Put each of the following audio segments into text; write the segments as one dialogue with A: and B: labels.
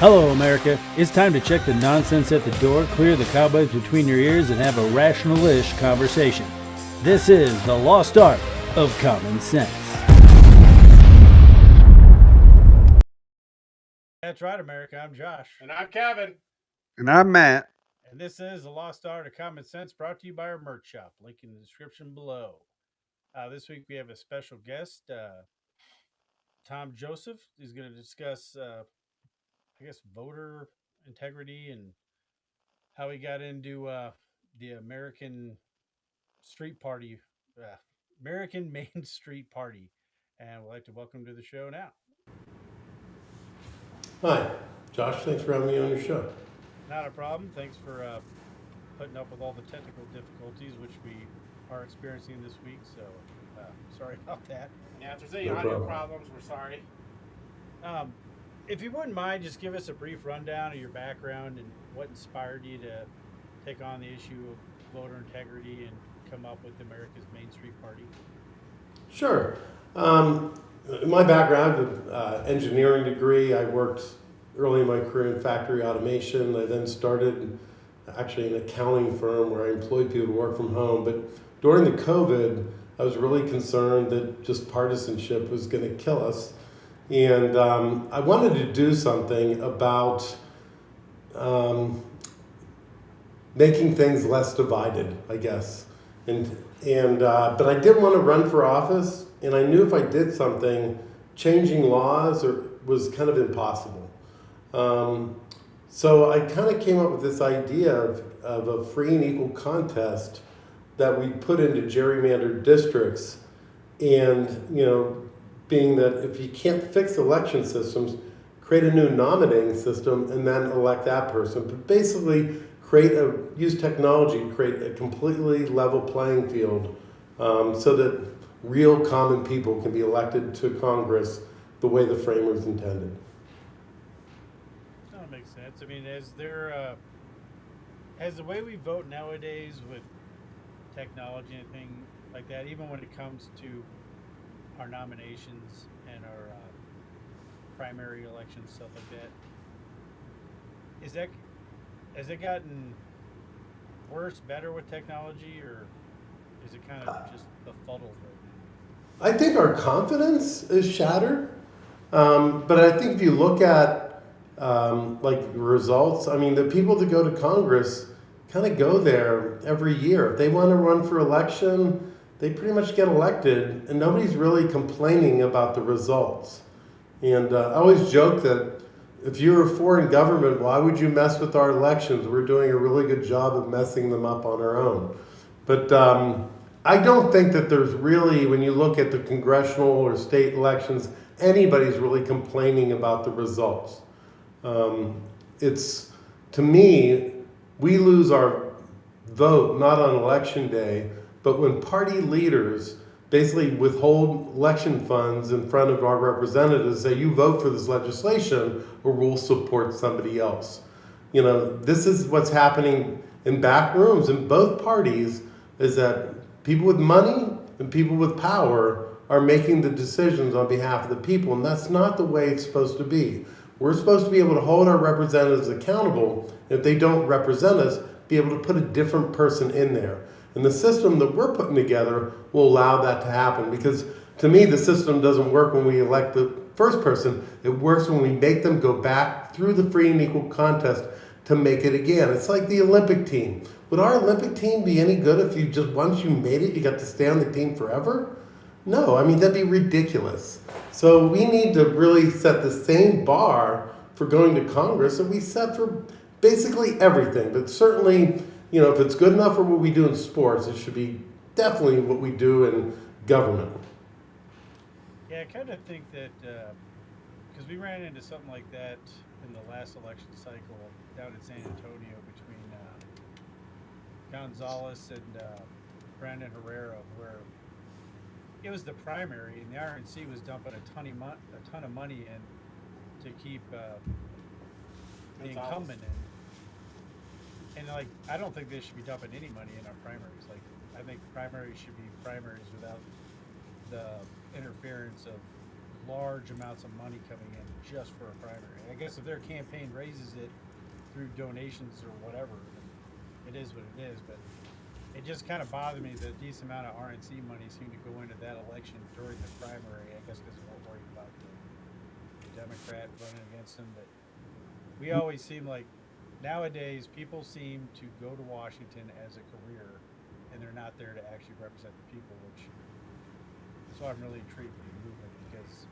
A: Hello, America. It's time to check the nonsense at the door, clear the cobwebs between your ears, and have a rational-ish conversation. This is the lost art of common sense. That's right, America. I'm Josh.
B: And I'm Kevin.
C: And I'm Matt.
A: And this is the lost art of common sense, brought to you by our merch shop. Link in the description below. This week we have a special guest, Tom Joseph. He's going to discuss, voter integrity and how he got into the American Street Party, American Main Street Party. And we'd like to welcome to the show now.
B: Hi, Josh. Thanks for having me on your show.
A: Not a problem. Thanks for putting up with all the technical difficulties, which we are experiencing this week. So sorry about that.
D: Yeah, if there's any audio problems, we're sorry.
A: If you wouldn't mind, just give us a brief rundown of your background and what inspired you to take on the issue of voter integrity and come up with America's Main Street Party.
B: Sure. My background, engineering degree. I worked early in my career in factory automation. I then started actually an accounting firm where I employed people to work from home. But during the COVID, I was really concerned that just partisanship was going to kill us. And I wanted to do something about making things less divided, I guess. But I didn't want to run for office, and I knew if I did something, changing laws was kind of impossible. So I kind of came up with this idea of a free and equal contest that we put into gerrymandered districts, and being that if you can't fix election systems, create a new nominating system and then elect that person. But basically use technology to create a completely level playing field so that real common people can be elected to Congress the way the framers intended.
A: That makes sense. I mean, has the way we vote nowadays with technology and things like that, even when it comes to our nominations and our primary elections, stuff like that, has it gotten worse, better with technology, or is it kind of just befuddled right now?
B: I think our confidence is shattered, but I think if you look at results, I mean, the people that go to Congress kind of go there every year. If they want to run for election, they pretty much get elected, and nobody's really complaining about the results. And I always joke that if you're a foreign government, why would you mess with our elections? We're doing a really good job of messing them up on our own. But I don't think that there's really, when you look at the congressional or state elections, anybody's really complaining about the results. To me, we lose our vote not on election day, but when party leaders basically withhold election funds in front of our representatives, say, you vote for this legislation or we'll support somebody else. This is what's happening in back rooms in both parties, is that people with money and people with power are making the decisions on behalf of the people, and that's not the way it's supposed to be. We're supposed to be able to hold our representatives accountable. If they don't represent us, be able to put a different person in there. And the system that we're putting together will allow that to happen, because to me, the system doesn't work when we elect the first person. It works when we make them go back through the free and equal contest to make it again. It's like the Olympic team. Would our Olympic team be any good if you just, once you made it, you got to stay on the team forever? No, I mean, that'd be ridiculous. So we need to really set the same bar for going to Congress that we set for basically everything. But certainly, if it's good enough for what we do in sports, it should be definitely what we do in government.
A: Yeah, I kind of think that, because we ran into something like that in the last election cycle down in San Antonio between Gonzalez and Brandon Herrera, where it was the primary, and the RNC was dumping a ton of money in to keep the incumbent in. And I don't think they should be dumping any money in our primaries. I think primaries should be primaries without the interference of large amounts of money coming in just for a primary. I guess if their campaign raises it through donations or whatever, then it is what it is. But it just kind of bothered me that a decent amount of RNC money seemed to go into that election during the primary. I guess because we're worried about the Democrat running against them. But we always seem like nowadays people seem to go to Washington as a career, and they're not there to actually represent the people, which is why I'm really intrigued with the movement, because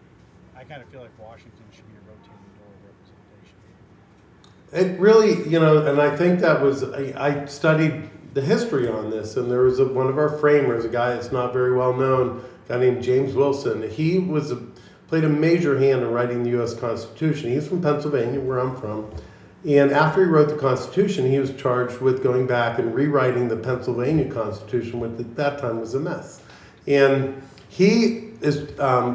A: I kind of feel like Washington should be a rotating door representation.
B: It really, you know, and I think that was, I studied the history on this, and there was one of our framers, a guy that's not very well known, a guy named James Wilson. He played a major hand in writing the U.S. Constitution. He's from Pennsylvania, where I'm from. And after he wrote the Constitution, he was charged with going back and rewriting the Pennsylvania Constitution, which at that time was a mess. And he is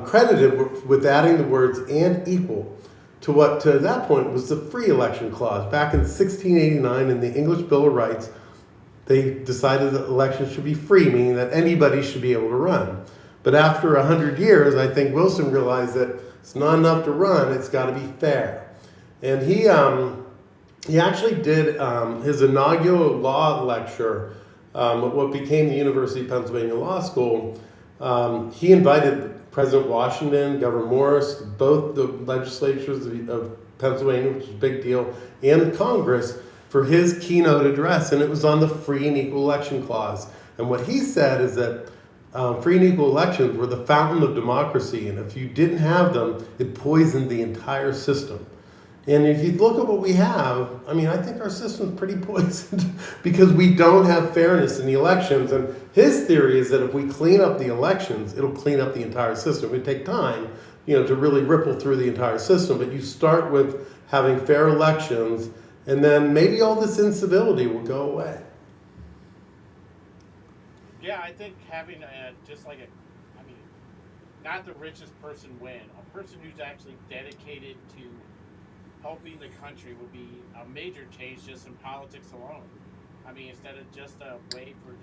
B: credited with adding the words "and equal" to what to that point was the free election clause. Back in 1689 in the English Bill of Rights, they decided that elections should be free, meaning that anybody should be able to run. But after 100 years, I think Wilson realized that it's not enough to run, it's got to be fair. And he actually did his inaugural law lecture at what became the University of Pennsylvania Law School. He invited President Washington, Governor Morris, both the legislatures of Pennsylvania, which is a big deal, and Congress for his keynote address, and it was on the free and equal election clause. And what he said is that free and equal elections were the fountain of democracy, and if you didn't have them, it poisoned the entire system. And if you look at what we have, I mean, I think our system's pretty poisoned because we don't have fairness in the elections. And his theory is that if we clean up the elections, it'll clean up the entire system. It would take time, you know, to really ripple through the entire system. But you start with having fair elections, and then maybe all this incivility will go away.
D: Yeah, I think having not the richest person win, a person who's actually dedicated to helping the country would be a major change just in politics alone. I mean, instead of just a way for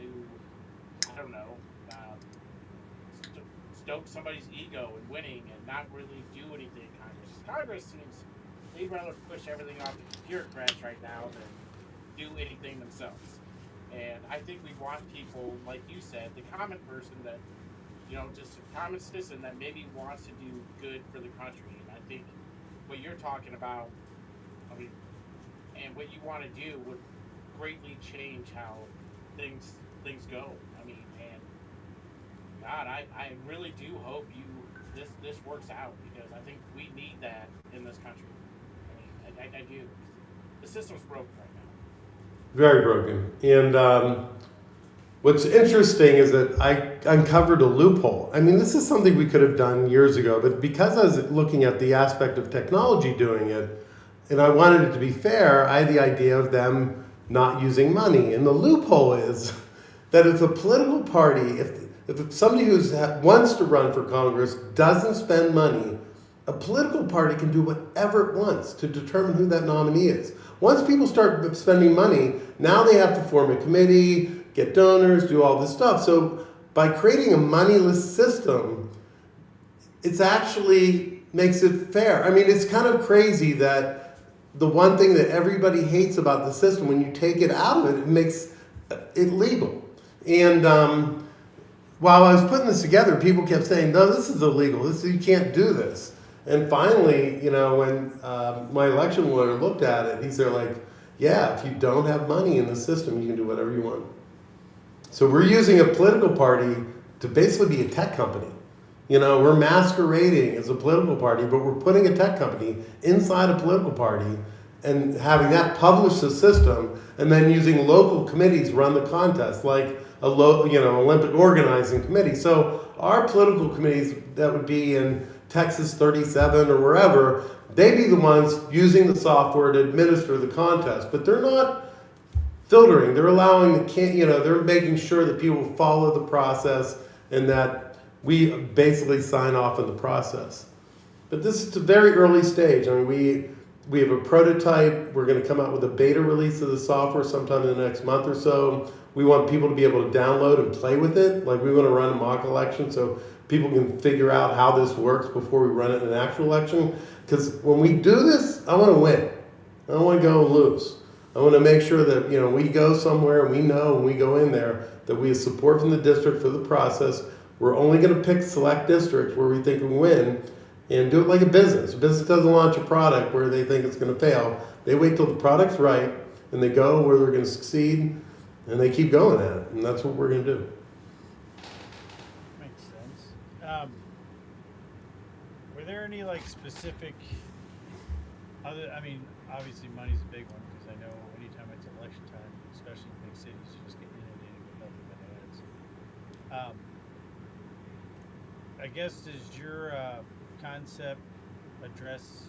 D: stoke somebody's ego and winning and not really do anything in Congress. Congress seems they'd rather push everything off to bureaucrats right now than do anything themselves. And I think we want people, like you said, the common person that, you know, just a common citizen that maybe wants to do good for the country. And I think what you're talking about, I mean, and what you want to do would greatly change how things go. I mean, and God, I really do hope this works out, because I think we need that in this country. I mean, I do. The system's broken right now.
B: Very broken. And what's interesting is that I uncovered a loophole. I mean, this is something we could have done years ago, but because I was looking at the aspect of technology doing it, and I wanted it to be fair, I had the idea of them not using money. And the loophole is that if a political party, if somebody who wants to run for Congress doesn't spend money, a political party can do whatever it wants to determine who that nominee is. Once people start spending money, now they have to form a committee, get donors, do all this stuff. So by creating a moneyless system, it's actually makes it fair. I mean, it's kind of crazy that the one thing that everybody hates about the system, when you take it out of it, it makes it legal. And while I was putting this together, people kept saying, no, this is illegal. You can't do this. And finally, you know, when my election lawyer looked at it, he's there like, yeah, if you don't have money in the system, you can do whatever you want. So we're using a political party to basically be a tech company. You know, we're masquerading as a political party, but we're putting a tech company inside a political party and having that publish the system, and then using local committees run the contest, like Olympic organizing committee. So our political committees that would be in Texas 37 or wherever, they'd be the ones using the software to administer the contest, but they're not filtering. They're allowing they're making sure that people follow the process and that we basically sign off on the process. But this is a very early stage. I mean, we have a prototype. We're going to come out with a beta release of the software sometime in the next month or so. We want people to be able to download and play with it. Like, we want to run a mock election, so people can figure out how this works before we run it in an actual election. Because when we do this, I want to win. I don't want to go and lose. I want to make sure that, you know, we go somewhere and we know when we go in there that we have support from the district for the process. We're only going to pick select districts where we think we win and do it like a business. A business doesn't launch a product where they think it's going to fail. They wait till the product's right and they go where they're going to succeed and they keep going at it. And that's what we're going to do.
A: Makes sense. Were there any like specific other, I mean, obviously money's a big one because I know anytime it's election time, especially in big cities, you just get inundated with nothing but ads. I guess does your concept address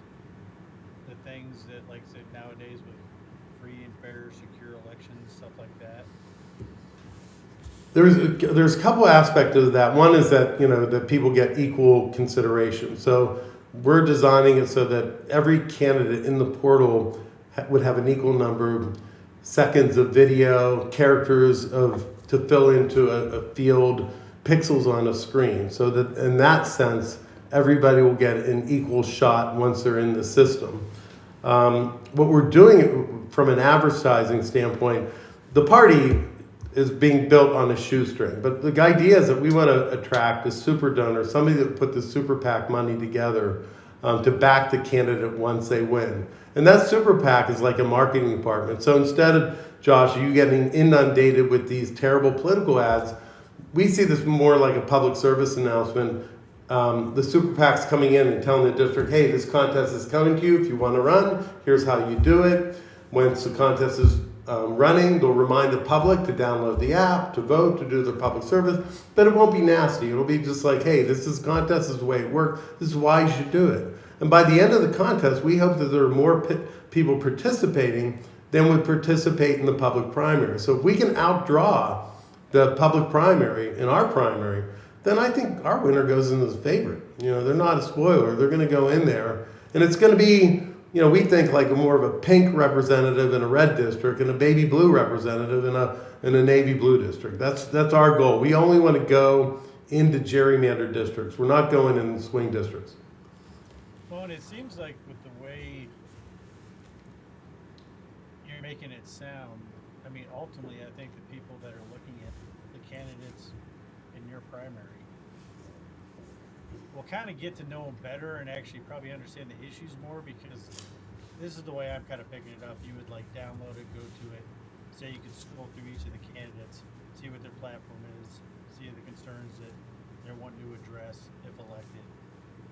A: the things that, like I said, nowadays with free and fair, secure elections, stuff like that?
B: There's a couple aspects of that. One is that, you know, that people get equal consideration. So we're designing it so that every candidate in the portal would have an equal number of seconds of video, characters to fill into a field, pixels on a screen. So that in that sense, everybody will get an equal shot once they're in the system. What we're doing from an advertising standpoint, the party is being built on a shoestring. But the idea is that we want to attract a super donor, somebody that put the super PAC money together to back the candidate once they win. And that super PAC is like a marketing department. So instead of, Josh, you getting inundated with these terrible political ads, we see this more like a public service announcement. The super PAC's coming in and telling the district, hey, this contest is coming to you. If you want to run, here's how you do it. Once the contest is running, they'll remind the public to download the app, to vote, to do their public service, but it won't be nasty. It'll be just like, hey, this is contest, this is the way it works, this is why you should do it. And by the end of the contest, we hope that there are more people participating than would participate in the public primary. So if we can outdraw the public primary in our primary, then I think our winner goes in as favorite. You know, they're not a spoiler. They're going to go in there, and it's going to be, you know, we think like more of a pink representative in a red district and a baby blue representative in a navy blue district. That's our goal. We only want to go into gerrymandered districts. We're not going in swing districts.
A: Well, and it seems like with the way you're making it sound, I mean, ultimately, I think the people that are looking at the candidates in your primary will kind of get to know them better and actually probably understand the issues more, because this is the way I'm kind of picking it up. You would like download it, go to it, say you could scroll through each of the candidates, see what their platform is, see the concerns that they're wanting to address if elected,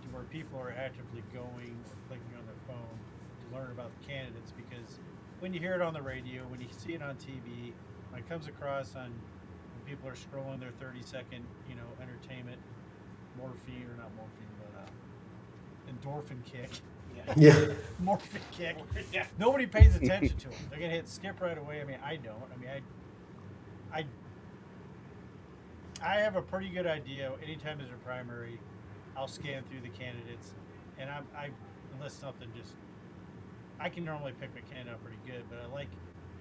A: to where people are actively going or clicking on their phone to learn about the candidates. Because when you hear it on the radio, when you see it on TV, when it comes across on when people are scrolling their 30-second, you know, entertainment, morphine, or not morphine, but endorphin kick.
B: Yeah.
A: Morphine kick.
D: Yeah.
A: Nobody pays attention to them. They're gonna hit skip right away. I mean, I don't. I mean, I have a pretty good idea. Anytime there's a primary, I'll scan through the candidates, and I unless something just, I can normally pick my candidate out pretty good. But I like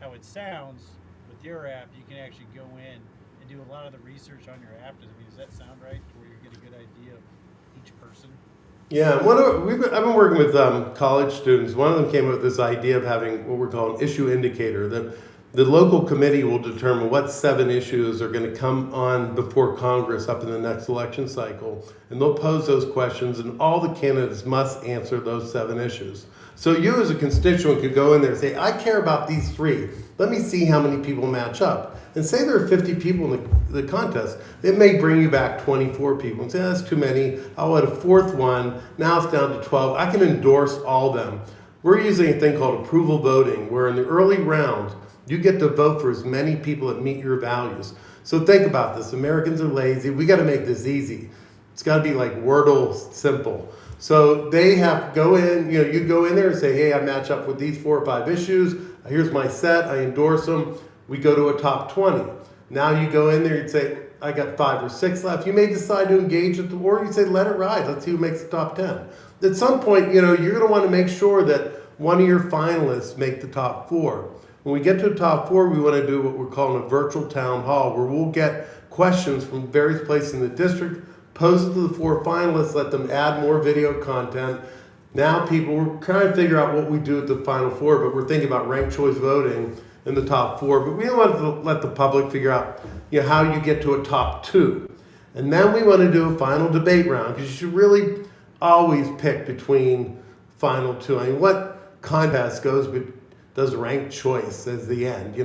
A: how it sounds with your app. You can actually go in and do a lot of the research on your app. Does that sound right? Where you get a good idea of each person?
B: Yeah, I've been working with college students. One of them came up with this idea of having what we're calling issue indicator, that the local committee will determine what 7 issues are going to come on before Congress up in the next election cycle. And they'll pose those questions, and all the candidates must answer those 7 issues. So you as a constituent could go in there and say, I care about these 3. Let me see how many people match up. And say there are 50 people in the contest. It may bring you back 24 people and say, that's too many. I'll add a 4th one. Now it's down to 12. I can endorse all of them. We're using a thing called approval voting, where in the early round, you get to vote for as many people that meet your values. So think about this. Americans are lazy. We got to make this easy. It's got to be like Wordle simple. So they have to go in, you know, you go in there and say, hey, I match up with these 4 or 5 issues. Here's my set. I endorse them. We go to a top 20. Now you go in there and say, I got 5 or 6 left. You may decide to engage with them, or you say, let it ride. Let's see who makes the top 10. At some point, you know, you're going to want to make sure that one of your finalists make the top 4. When we get to the top 4, we want to do what we're calling a virtual town hall, where we'll get questions from various places in the district post it to the 4 finalists, let them add more video content. Now we're trying to figure out what we do at the final 4, but we're thinking about ranked choice voting in the top 4. But we don't want to let the public figure out how you get to a top 2. And then we want to do a final debate round, because you should really always pick between final 2. I mean, what contest does ranked choice as the end,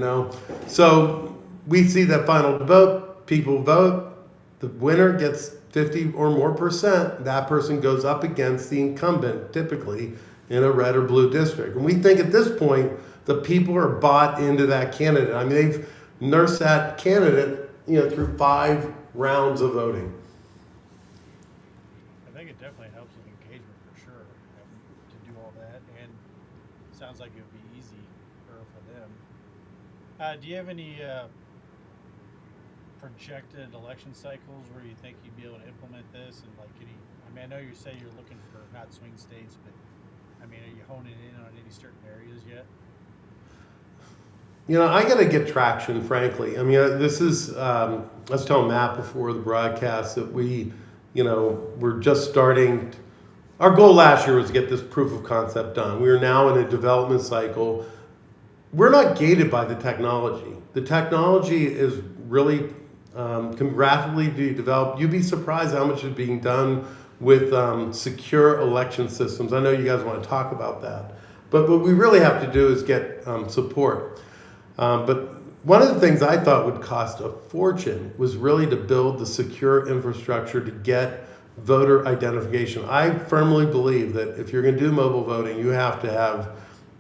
B: So we see that final vote, people vote, the winner gets 50 or more percent, that person goes up against the incumbent, typically in a red or blue district. And we think at this point, the people are bought into that candidate. I mean, they've nursed that candidate, through 5 rounds of voting.
A: I think it definitely helps with engagement for sure, to do all that, and it sounds like it would be easy for them. Do you have any projected election cycles where you think you'd be able to implement this, and I know you say you're looking for not swing states, but I mean, are you honing in on any certain areas yet?
B: I got to get traction, frankly. I mean, this is, I was telling Matt before the broadcast that we're just starting. Our goal last year was to get this proof of concept done. We are now in a development cycle. We're not gated by the technology. The technology is really can rapidly be developed. You'd be surprised how much is being done with secure election systems. I know you guys want to talk about that. But what we really have to do is get support. But one of the things I thought would cost a fortune was really to build the secure infrastructure to get voter identification. I firmly believe that if you're going to do mobile voting, you have to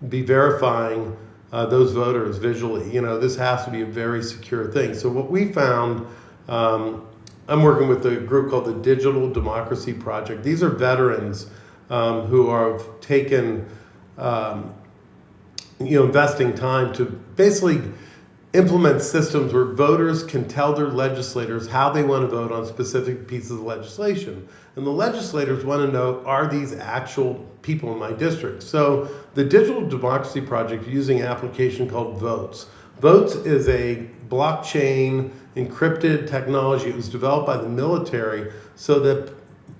B: be verifying those voters visually. This has to be a very secure thing. So what we found, I'm working with a group called the Digital Democracy Project. These are veterans who have taken, investing time to basically implement systems where voters can tell their legislators how they want to vote on specific pieces of legislation. And the legislators want to know, are these actual people in my district? So the Digital Democracy Project is using an application called Votes. Votes is a blockchain encrypted technology. It was developed by the military, so that it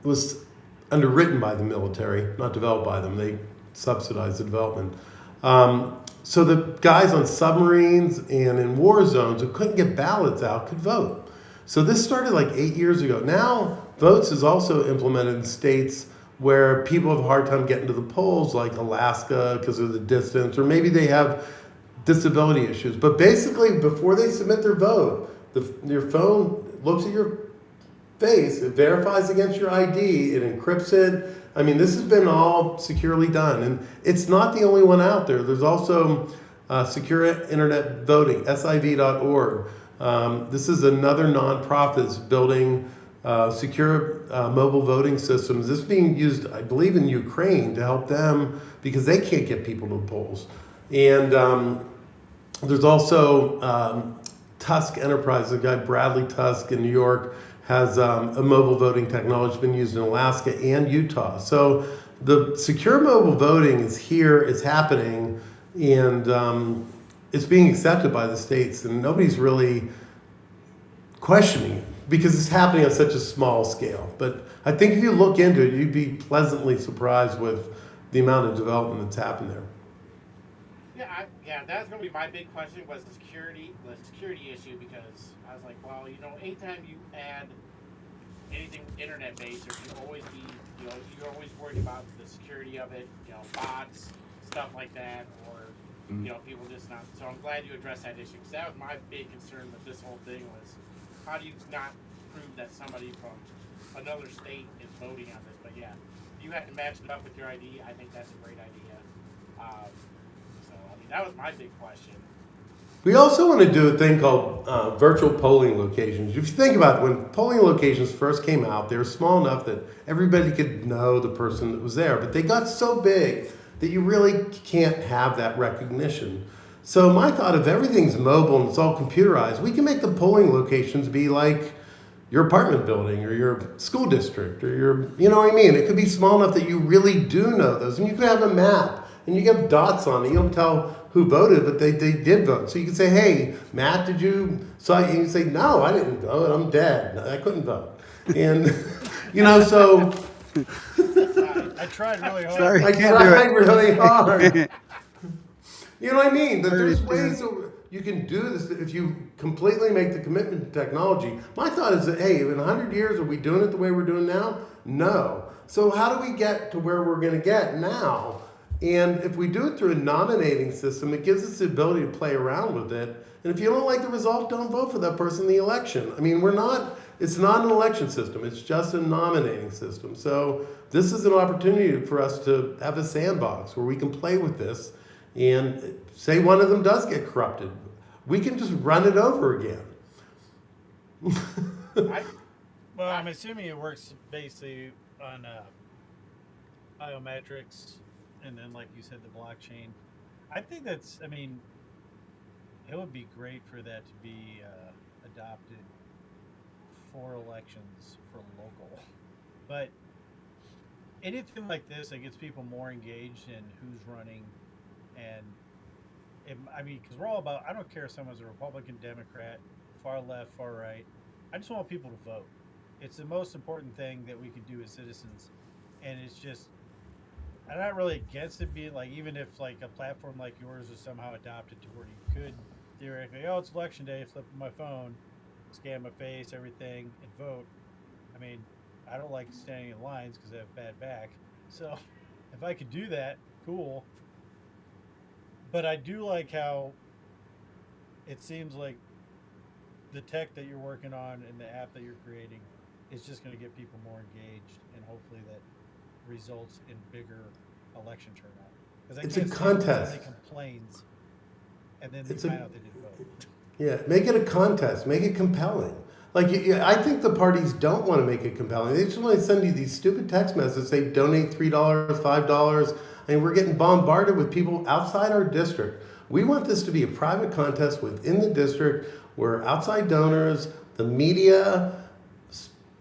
B: was underwritten by the military, not developed by them. They subsidized the development. So the guys on submarines and in war zones who couldn't get ballots out could vote. So this started like 8 years ago. Now, Votes is also implemented in states where people have a hard time getting to the polls, like Alaska because of the distance, or maybe they have disability issues. But basically, before they submit their vote, your phone looks at your face, it verifies against your ID, it encrypts it. I mean, this has been all securely done. And it's not the only one out there. There's also Secure Internet Voting, S5E.org. This is another nonprofit that's building secure mobile voting systems. This is being used, I believe, in Ukraine to help them because they can't get people to the polls. And there's also Tusk Enterprise, the guy Bradley Tusk in New York has a mobile voting technology that's been used in Alaska and Utah. So the secure mobile voting is here, it's happening, and it's being accepted by the states, and nobody's really questioning it because it's happening on such a small scale. But I think if you look into it, you'd be pleasantly surprised with the amount of development that's happened there.
D: Yeah, that's going to be my big question, was the security issue, because I was like, well, anytime you add anything internet-based, there can always be, you're always worried about the security of it, bots, stuff like that, or, people just not. So I'm glad you addressed that issue, because that was my big concern with this whole thing was, how do you not prove that somebody from another state is voting on this? But yeah, if you had to match it up with your ID, I think that's a great idea. That was my big question.
B: We also want to do a thing called virtual polling locations. If you think about it, when polling locations first came out, they were small enough that everybody could know the person that was there. But they got so big that you really can't have that recognition. So my thought, if everything's mobile and it's all computerized, we can make the polling locations be like your apartment building or your school district or your, you know what I mean? It could be small enough that you really do know those. And you could have a map and you have dots on it. You don't tell who voted, but they did vote. So you can say, hey, Matt, did you? So you can say, no, I didn't vote. I'm dead. I couldn't vote. And, so
A: I tried really hard.
C: Sorry,
B: I
C: can't do
B: tried
C: it.
B: really hard. You know what I mean? That
C: Sorry,
B: there's
C: Stan.
B: ways you can do this if you completely make the commitment to technology. My thought is that, hey, in 100 years, are we doing it the way we're doing now? No. So how do we get to where we're going to get now? And if we do it through a nominating system, it gives us the ability to play around with it. And if you don't like the result, don't vote for that person in the election. I mean, it's not an election system. It's just a nominating system. So this is an opportunity for us to have a sandbox where we can play with this. And say one of them does get corrupted, we can just run it over again.
A: Well, I'm assuming it works basically on biometrics, and then, like you said, the blockchain. I think I mean, it would be great for that to be adopted for elections for local. But anything like this that gets people more engaged in who's running, and I mean, because we're all about. I don't care if someone's a Republican, Democrat, far left, far right. I just want people to vote. It's the most important thing that we can do as citizens, and it's just. I'm not really against it being like, even if like a platform like yours was somehow adopted to where you could theoretically, oh, it's election day, flip my phone, scan my face, everything, and vote. I mean, I don't like standing in lines because I have bad back. So if I could do that, cool. But I do like how it seems like the tech that you're working on and the app that you're creating is just going to get people more engaged, and hopefully that results in bigger election turnout. Because
B: It's a contest.
A: Somebody complains, and then they
B: It's a-
A: find out they didn't vote.
B: Yeah, make it a contest. Make it compelling. Like, I think the parties don't want to make it compelling. They just want to send you these stupid text messages, say donate $3, $5, and we're getting bombarded with people outside our district. We want this to be a private contest within the district where outside donors, the media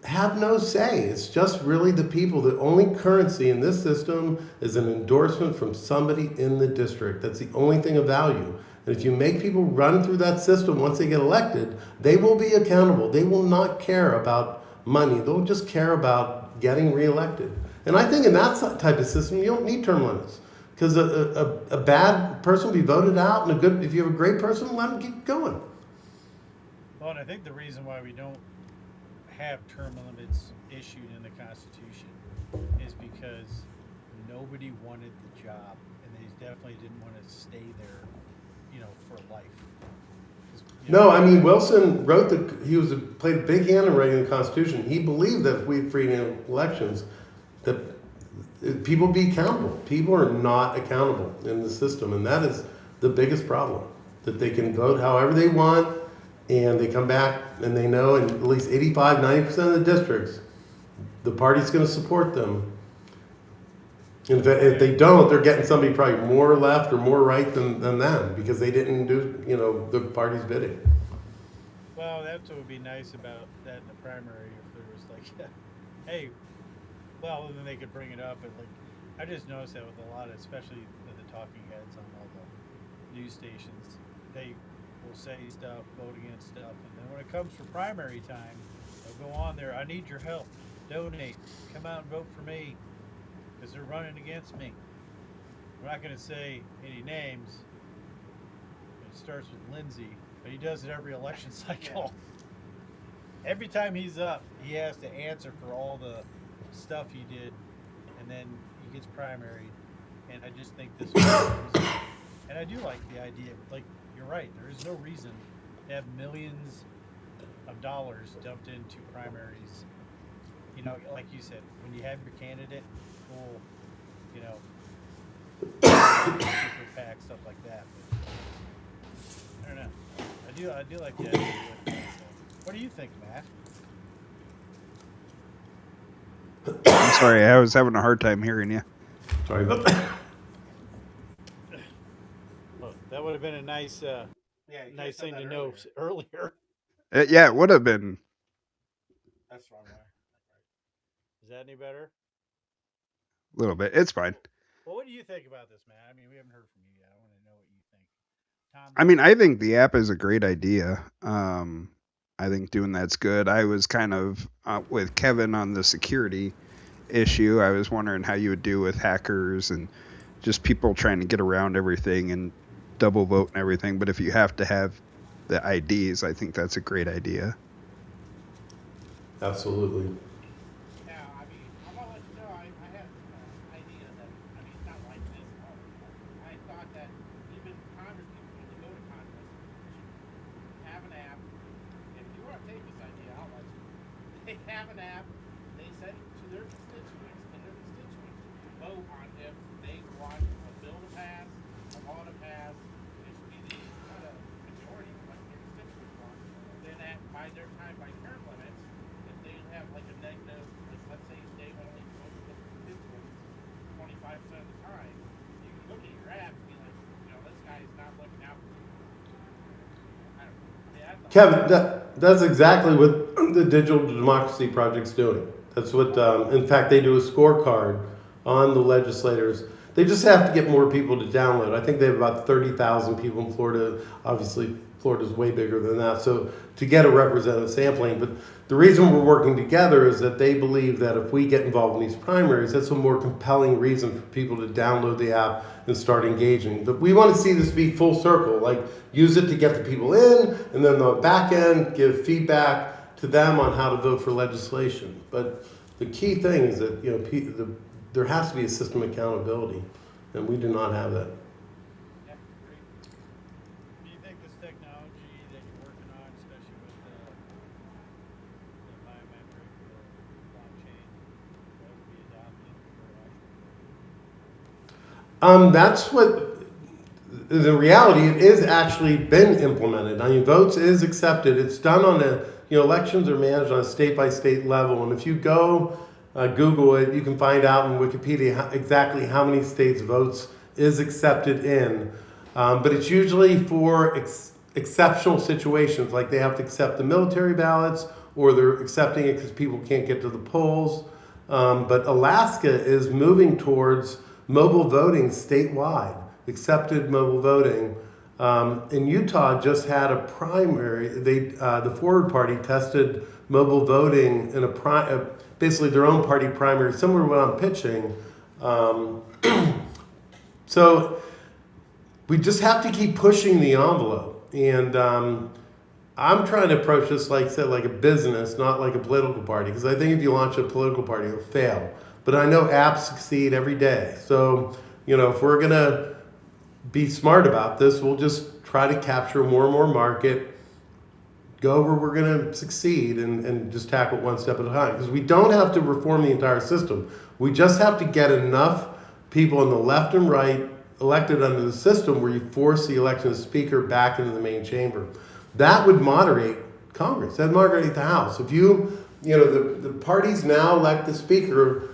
B: have no say. It's just really the people. The only currency in this system is an endorsement from somebody in the district. That's the only thing of value. And if you make people run through that system once they get elected, they will be accountable. They will not care about money. They'll just care about getting reelected. And I think in that type of system, you don't need term limits. Because a bad person will be voted out, and if you have a great person, let them keep going.
A: Well, and I think the reason why we don't have term limits issued in the Constitution is because nobody wanted the job, and they definitely didn't want to stay there, for life.
B: No, I mean, Wilson wrote played a big hand in writing the Constitution. He believed that if we had free elections, that people be accountable. People are not accountable in the system, and that is the biggest problem. That they can vote however they want, and they come back and they know in at least 85, 90% of the districts, the party's going to support them. And if they don't, they're getting somebody probably more left or more right than them because they didn't do, the party's bidding.
A: Well, that's what would be nice about that in the primary, if there was like, hey, well, and then they could bring it up, and like, I just noticed that with a lot of, especially the talking heads on all the news stations, they will say stuff, vote against stuff, and then when it comes for primary time, they'll go on there, I need your help, donate, come out and vote for me, because they're running against me. I'm not going to say any names. It starts with Lindsay, but he does it every election cycle. Every time he's up, he has to answer for all the stuff he did, and then he gets primaried. And I just think this was, and I do like the idea, like, you're right, there is no reason to have millions of dollars dumped into primaries. Like you said, when you have your candidate, cool, super PAC, stuff like that. But, I don't know. I do like the idea. What do you think, Matt?
C: I'm sorry, I was having a hard time hearing you.
B: Sorry about that.
A: Well, that would have been a nice thing to know earlier.
C: Yeah, it would have been.
A: That's the wrong way. Is that any better?
C: A little bit. It's fine.
A: Well, what do you think about this, Matt? I mean, we haven't heard from you yet. I want to know what you think. Tom,
C: I mean, I think the app is a great idea. I think doing that's good. I was kind of with Kevin on the security issue. I was wondering how you would do with hackers and just people trying to get around everything and double vote and everything. But if you have to have the IDs, I think that's a great idea.
B: Absolutely.
D: Yeah, I mean, I'm gonna let you know, I had an idea that, I mean, it's not like this at all. I thought that even Congress people, when they go to Congress, should have an app. And if you want to take this idea, I'll let you. They have an app, they send it to their constituents, and their constituents vote on if they want a bill to pass, a law to pass. It should be the kind of majority of what their constituents want. Then by their time, by term limits, if they have like a negative, like let's say they only vote with the constituents 25% of the time, you can look at your app and be like, this guy's not looking out for you. I don't know. I mean,
B: Kevin, that's exactly what the Digital Democracy Project's doing. That's what, in fact, they do a scorecard on the legislators. They just have to get more people to download. I think they have about 30,000 people in Florida. Obviously, Florida's way bigger than that. So to get a representative sampling, but the reason we're working together is that they believe that if we get involved in these primaries, that's a more compelling reason for people to download the app and start engaging. But we want to see this be full circle, like use it to get the people in, and then the back end give feedback to them on how to vote for legislation. But the key thing is that there has to be a system of accountability, and we do not have that.
A: Do you think this technology that you're working on, especially with the biometric blockchain, that would be adopted for
B: That's what, the reality, it is actually been implemented. I mean, votes is accepted. It's done on a, elections are managed on a state-by-state level. And if you go Google it, you can find out in Wikipedia exactly how many states votes is accepted in. But it's usually for exceptional situations, like they have to accept the military ballots, or they're accepting it because people can't get to the polls. But Alaska is moving towards mobile voting statewide, accepted mobile voting. In Utah just had a primary. The Forward Party tested mobile voting in basically their own party primary, similar to what I'm pitching. So we just have to keep pushing the envelope. And I'm trying to approach this, like I said, like a business, not like a political party. Because I think if you launch a political party, it'll fail. But I know apps succeed every day. So, if we're going to be smart about this, we'll just try to capture more and more market, go where we're going to succeed, and just tackle it one step at a time. Because we don't have to reform the entire system. We just have to get enough people on the left and right elected under the system where you force the election of the speaker back into the main chamber. That would moderate Congress. That would moderate the House. If the parties now elect the speaker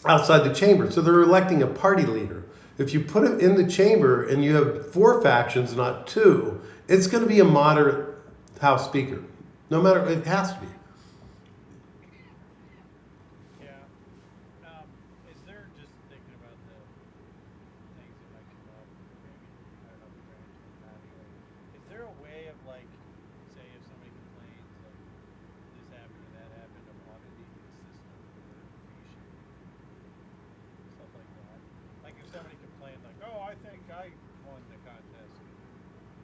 B: outside the chamber, so they're electing a party leader. If you put it in the chamber and you have 4 factions, not 2, it's going to be a moderate House Speaker. No matter, it has to be.
A: Yeah. Is there, just thinking about the things that might come up, maybe, I don't know if you're trying to evaluate, is there a way of, like, say if somebody complains, like, this happened or that happened, of auditing the system for verification? Stuff like that. Like if somebody complained, like, oh, I think I won the contest.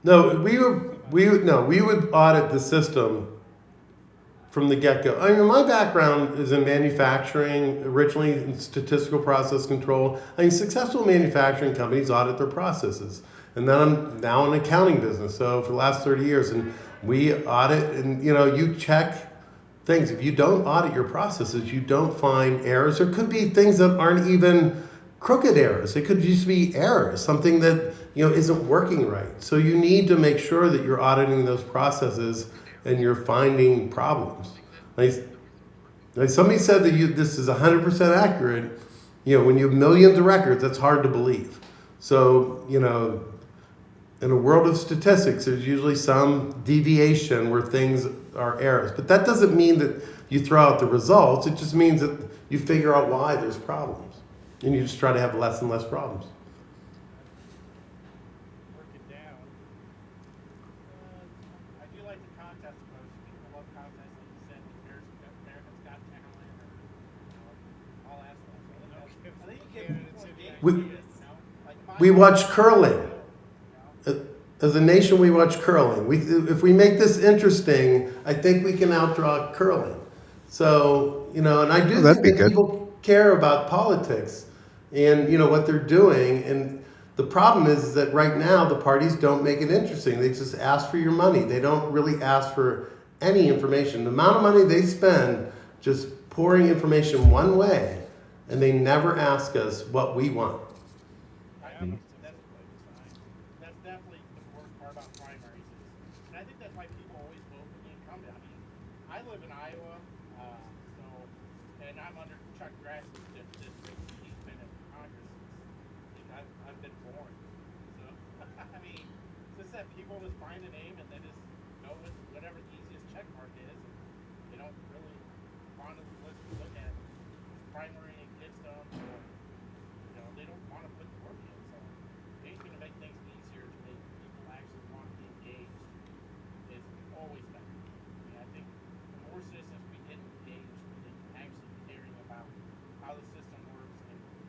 B: No, we would audit the system from the get-go. I mean, my background is in manufacturing, originally in statistical process control. I mean, successful manufacturing companies audit their processes. And then I'm now in accounting business, so for the last 30 years. And we audit, and you check things. If you don't audit your processes, you don't find errors. There could be things that aren't even crooked errors. It could just be errors, something that isn't working right. So you need to make sure that you're auditing those processes and you're finding problems. Like somebody said that this is 100% accurate. When you have millions of records, that's hard to believe. So in a world of statistics, there's usually some deviation where things are errors. But that doesn't mean that you throw out the results. It just means that you figure out why there's problems. And you just try to have less and less problems.
D: Work it down. I do like the
B: We, we watch curling. As a nation, we watch curling. If we make this interesting, I think we can outdraw curling. So, and I do
C: that'd
B: think
C: be
B: that
C: good.
B: people care about politics and, what they're doing. And the problem is that right now the parties don't make it interesting. They just ask for your money. They don't really ask for any information. The amount of money they spend just pouring information one way, and they never ask us what we want.
D: That's definitely the worst part about primaries and I think that's why people always vote for the incumbent. I mean, I live in Iowa, and I'm under Chuck Grass's district. He's been in Congress since I've been born. So, I mean, it's just that people just find a name and they just go with whatever the easiest check mark is. And they don't really want to look at primary against them. Or, they don't want to put the work in. So, anything to make things easier to make people actually want to be engaged is always better. I mean, I think the more citizens we get engaged in actually caring about how the system works and who's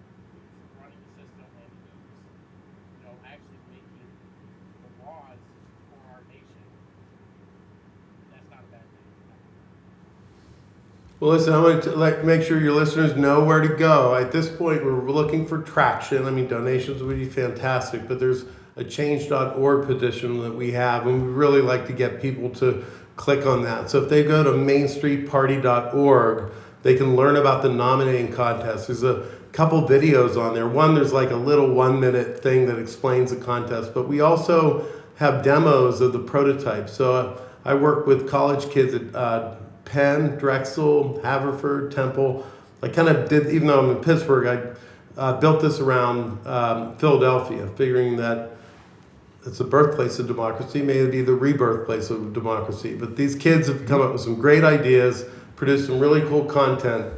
D: running the system and who's, actually making the laws for our nation, that's not a bad thing.
B: Well, listen, I want to make sure your listeners know where to go. At this point, we're looking for traction. I mean, donations would be fantastic, but there's a change.org petition that we have, and we really like to get people to click on that. So if they go to mainstreetparty.org, they can learn about the nominating contest. There's a couple videos on there. One, there's like a little 1-minute thing that explains the contest, but we also have demos of the prototype. So I work with college kids at Penn, Drexel, Haverford, Temple. I kind of did, even though I'm in Pittsburgh, I built this around Philadelphia, figuring that it's the birthplace of democracy, may be the rebirth place of democracy. But these kids have come up with some great ideas, produced some really cool content,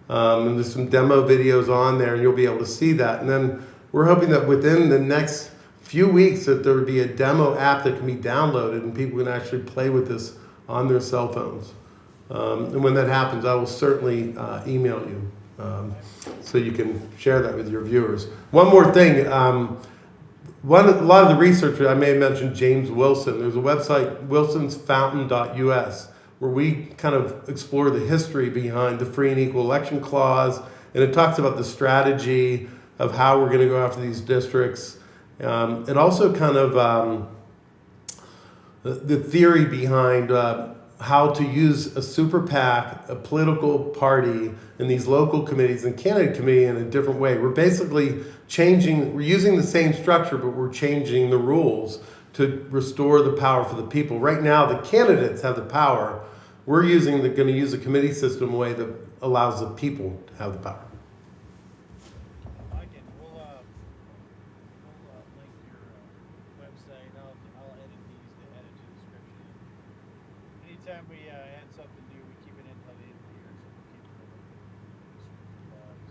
B: and there's some demo videos on there, and you'll be able to see that. And then we're hoping that within the next few weeks that there would be a demo app that can be downloaded and people can actually play with this on their cell phones. And when that happens, I will certainly email you so you can share that with your viewers. One more thing. A lot of the research, I may have mentioned James Wilson. There's a website, wilsonsfountain.us, where we kind of explore the history behind the free and equal election clause. And it talks about the strategy of how we're going to go after these districts. And also kind of the theory behind how to use a super PAC, a political party, and these local committees and candidate committee in a different way. We're basically we're using the same structure, but we're changing the rules to restore the power for the people. Right now, the candidates have the power. We're going to use a committee system way that allows the people to have the power.
A: We'll link your website. I'll edit these to add it to the description. Anytime we add something new, we keep it in until the end of the year, so we'll keep it open.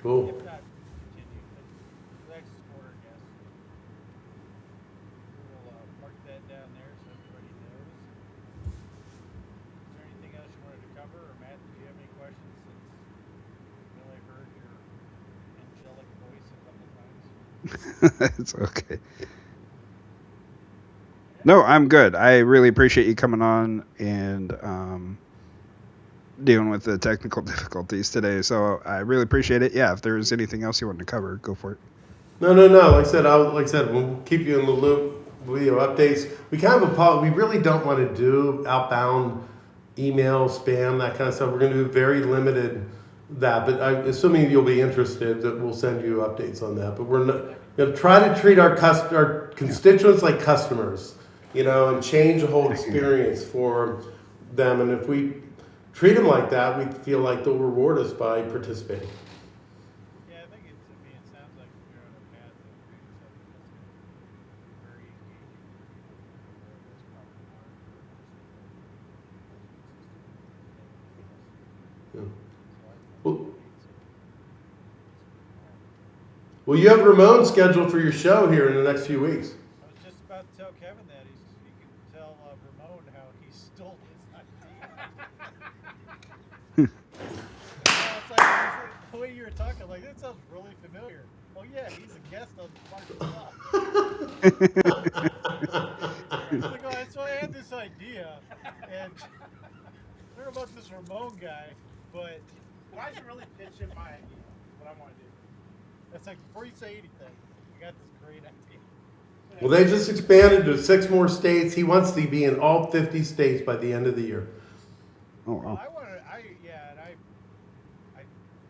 B: Cool.
A: If not, continue. But next quarter, I guess. We'll mark that down there so everybody knows. Is there anything else you wanted to cover, or Matt, do you have any questions since we only heard your angelic voice a couple times?
C: It's okay. No, I'm good. I really appreciate you coming on and dealing with the technical difficulties today. So I really appreciate it. Yeah, if there's anything else you want to cover, go for it.
B: No. Like I said, we'll keep you in the loop. Video updates. We really don't want to do outbound email, spam, that kind of stuff. We're going to do very limited that. But assuming you'll be interested, that we'll send you updates on that. But we're going to try to treat our constituents like customers, and change the whole experience for them. And if we treat them like that, we feel like they'll reward us by participating.
A: Yeah, I think it sounds like you're on a path of doing something that's very engaging. That's probably hard.
B: Well, you have Ramon scheduled for your show here in the next few weeks.
A: I was just about to tell Kevin that you can tell Ramon how he stole his idea. It's like The way you were talking, like that sounds really familiar. Oh yeah, he's a guest on the Mark He's like, oh, so I had this idea, and I don't know about this Ramon guy, but
D: Why should really pitch in my idea? What I want to do.
A: that's like before you say anything, I got this great idea.
B: Well, they just expanded to 6 more states. He wants to be in all 50 states by the end of the year.
C: Oh,
A: Well,
C: wow.
A: I want to, and I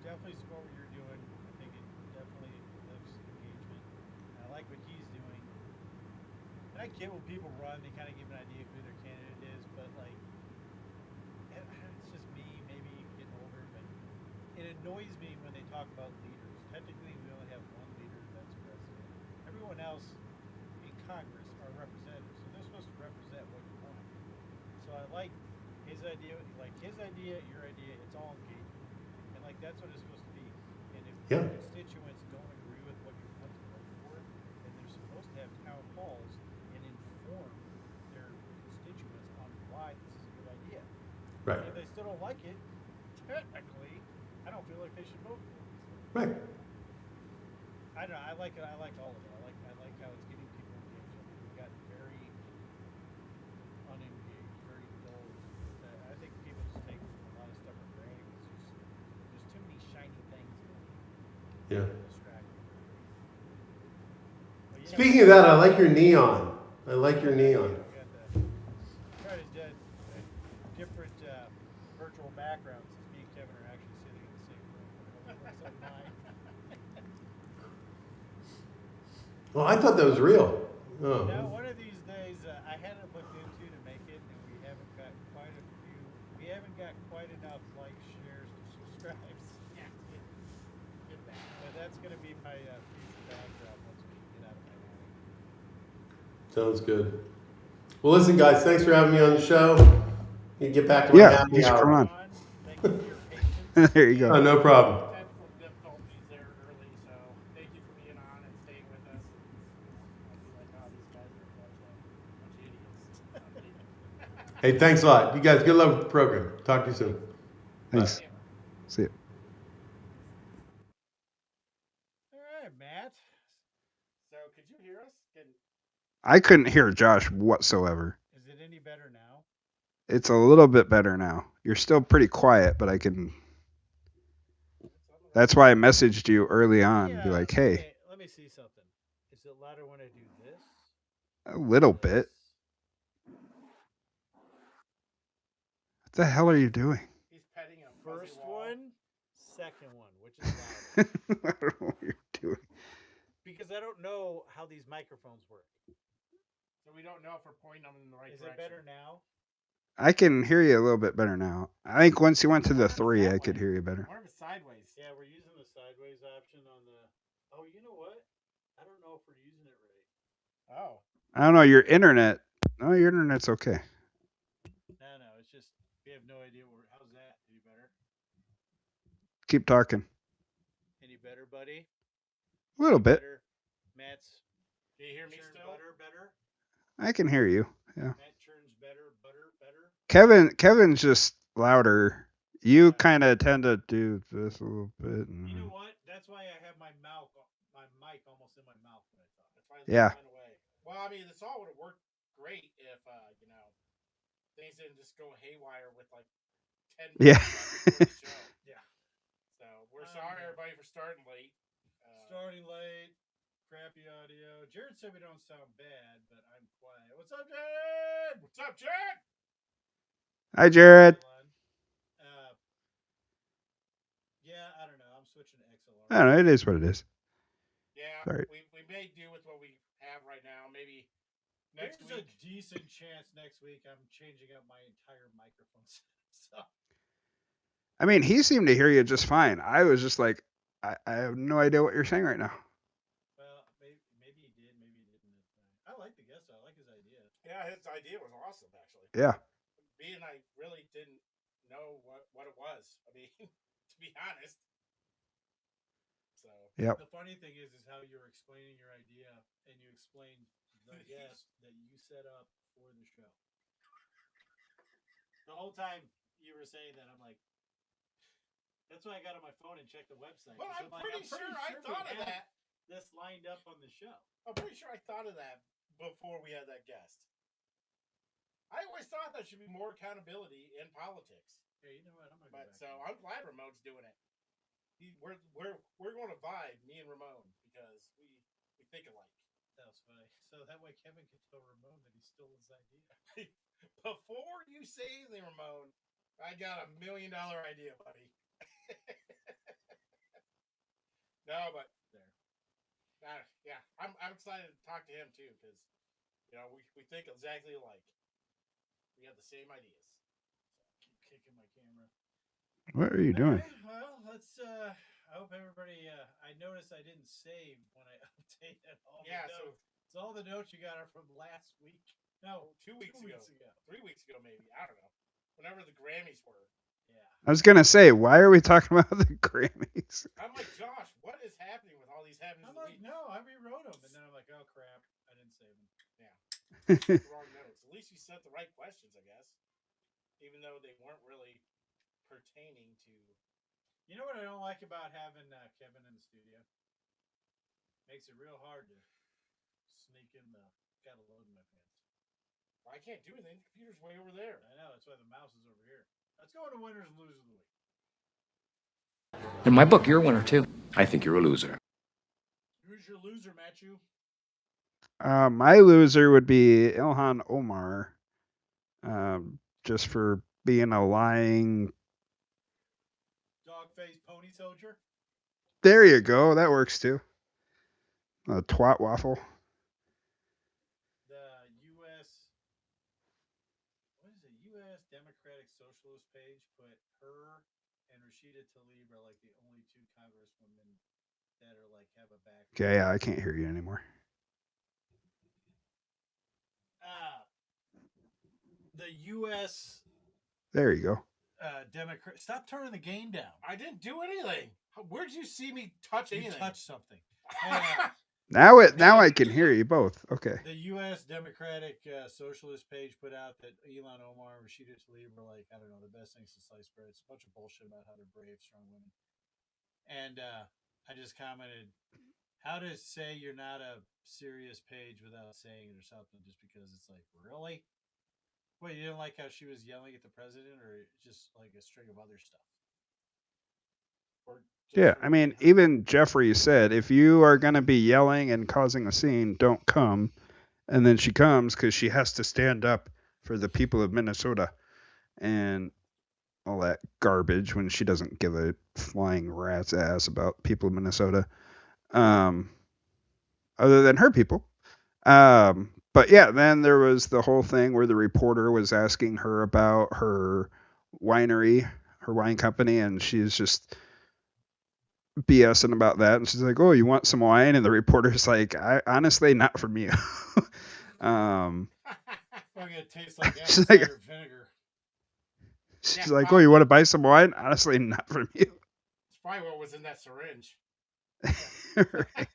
A: definitely support what you're doing. I think it definitely lifts engagement. And I like what he's doing. And I get when people run, they kind of give an idea of who their candidate is, but like, it's just me, maybe getting older, but it annoys me when they talk about leaders. Technically, we only have one leader that's president. Everyone else in Congress are representatives, so they're supposed to represent what you want. So I like his idea, your idea. It's all engagement, and like that's what it's supposed to be. And if
B: Yeah.
A: your constituents don't agree with what you want to vote for, then they're supposed to have town halls and inform their constituents on why this is a good idea.
B: Right.
A: And if they still don't like it, technically, I don't feel like they should vote for it.
B: Right.
A: I don't know. I like it. I like all of it. I like how it's getting people engaged. I mean, we got very unengaged, very dull. I think people just make a lot of stuff for granted because there's too many shiny things in it.
B: Yeah.
A: Distracting. But yeah,
B: Speaking of that, I like your neon. I like your neon.
A: we got that. Try to do different virtual backgrounds since me and Kevin are actually sitting in the same room. It looks like mine.
B: Well, I thought that was real. Oh.
A: Now, one of these days, I hadn't looked into to make it, and we haven't got quite enough likes, shares, and subscribes.
D: Yeah, get that.
A: But that's going to be my future backdrop once we get out of my attic.
B: Sounds good. Well, listen, guys, thanks for having me on the show. You get back to my
C: Yeah,
B: happy
C: thanks for
B: hour.
C: coming on.
A: Thank you for your patience.
C: There you go.
B: Oh, no problem.
D: Technical difficulties there early, so thank you for being on and staying with us. I feel like, oh, these guys are a bunch of idiots.
B: Hey, thanks a lot. You guys, good luck with the program. Talk to you soon.
C: Thanks.
D: Yeah.
C: See ya.
A: All right, Matt.
D: So, could you hear us?
C: I couldn't hear Josh whatsoever.
A: Is it any better now?
C: It's a little bit better now. You're still pretty quiet, but I can. That's why I messaged you early on. Be like, hey,
A: Let me see something. Is it louder when I do this?
C: a little bit. What the hell are you doing?
D: He's petting a
A: First
D: fuzzy wall.
A: one, second one, which is louder.
C: I don't know what you're doing.
A: Because I don't know how these microphones work.
D: So we don't know if we're pointing them in the right
A: Is
D: direction.
A: it better now?
C: I can hear you a little bit better now. I think once you went to the
D: What if it's
C: 3,
D: that
C: I could
D: way?
C: hear you better.
D: What if it's sideways?
A: Yeah, we're using the sideways option on the. Oh, you know what? I don't know if we're using it right.
D: Oh.
C: I don't know, your internet. No, your internet's okay.
A: No, it's just we have no idea where. How's that? Any better?
C: Keep talking.
A: Any better, buddy?
C: A little bit.
A: Better? Matt's.
D: Can you hear me
A: churn
D: still?
A: better?
C: I can hear you. Yeah.
A: Matt churns better.
C: Kevin's just louder. You kind of tend to do this a little bit.
A: You know what? That's why I have my mic almost in my mouth when I talk. That's why I
C: Yeah.
A: went away.
D: Well, I mean, this all would have worked great if, things didn't just go haywire with like 10
C: Yeah.
D: minutes left before the show.
A: Yeah.
D: So we're sorry, everybody, for starting late.
A: Starting late, crappy audio. Jared said we don't sound bad, but I'm quiet. What's up, Jared?
D: What's up, Jared?
C: Hi, Jared.
A: Yeah, I don't know. I'm switching to XLR.
C: I don't know. It is what it is.
D: Yeah,
C: Sorry.
D: we may do with what we have right now. Maybe next
A: There's
D: week.
A: a decent chance next week I'm changing up my entire microphone setup. So.
C: I mean, he seemed to hear you just fine. I was just like, I have no idea what you're saying right now.
A: Well, maybe he did, maybe he didn't. I like the guest. I like his idea.
D: Yeah, his idea was awesome, actually.
C: Yeah.
D: Me and I really didn't know what it was. I mean, to be honest. So.
C: Yep.
A: The funny thing is how you're explaining your idea, and you explained the guest that you set up for the show. The whole time you were saying that, I'm like, That's why I got on my phone and checked the website.
D: Well,
A: 'cause
D: I'm pretty sure I
A: we
D: thought of
A: had
D: that.
A: this lined up on the show.
D: I'm pretty sure I thought of that before we had that guest. I always thought there should be more accountability in politics.
A: Yeah, you know what? I'm gonna go
D: But
A: back
D: so
A: to
D: I'm glad Ramon's doing it. We're going to vibe, me and Ramon, because we think alike.
A: that was funny. So that way Kevin can tell Ramon that he stole his idea.
D: Before you say anything, Ramon, I got $1 million idea, buddy. No, but
A: There.
D: yeah, I'm excited to talk to him too, because we think exactly alike. We have the same ideas.
A: Keep kicking my camera.
C: What are you doing?
A: Okay, well, let's. I hope everybody. I noticed I didn't save when I updated all the notes. So all the notes you got are from last week. No,
D: 2 weeks ago. 3 weeks ago, maybe. I don't know. Whenever the Grammys were.
A: Yeah.
C: I was gonna say, why are we talking about the Grammys?
D: I'm like, Josh, what is happening with all these happenings?
A: I'm like, no, I rewrote them, and then I'm like, oh crap, I didn't save them.
D: Yeah. The wrong notes. At least you sent the right questions, I guess. Even though they weren't really pertaining to.
A: You know what I don't like about having Kevin in the studio? Makes it real hard to sneak in the. Got a load in my pants.
D: Well, I can't do anything. The computer's way over there.
A: I know. That's why the mouse is over here. Let's go into winners and losers of the week.
E: In my book, you're a winner too. I think you're a loser.
A: Who's your loser, Matthew?
C: My loser would be Ilhan Omar, just for being a lying.
A: Dog-faced pony soldier.
C: There you go. That works too. A twat waffle.
A: The U.S. What is it? U.S. Democratic Socialist page put her and Rashida Tlaib are like the only two congresswomen that are like have a back.
C: Okay, yeah, I can't hear you anymore.
A: The U.S.
C: There you go.
A: Democrat. Stop turning the game down.
D: I didn't do anything. Where'd you see me touch anything?
A: You touched something.
C: Now I can hear you both. Okay.
A: The U.S. Democratic Socialist page put out that Ilhan Omar and Rashida Tlaib were like, I don't know, the best things to sliced bread. It's a bunch of bullshit about how they're brave, strong women. And I just commented, how to say you're not a serious page without saying it or something, just because it's like, really? Wait, you didn't like how she was yelling at the president, or just like a string of other stuff?
C: Yeah, I mean, even Jeffrey said, if you are going to be yelling and causing a scene, don't come. And then she comes because she has to stand up for the people of Minnesota and all that garbage when she doesn't give a flying rat's ass about people of Minnesota, other than her people. But yeah, then there was the whole thing where the reporter was asking her about her winery, her wine company, and she's just BSing about that. And she's like, oh, you want some wine? And the reporter's like, honestly, not from you.
A: Fucking it tastes like apple
C: She's like,
A: cider vinegar.
C: She's like, oh, you want to buy some wine? Honestly, not from you.
D: It's probably what was in that syringe.
C: Right.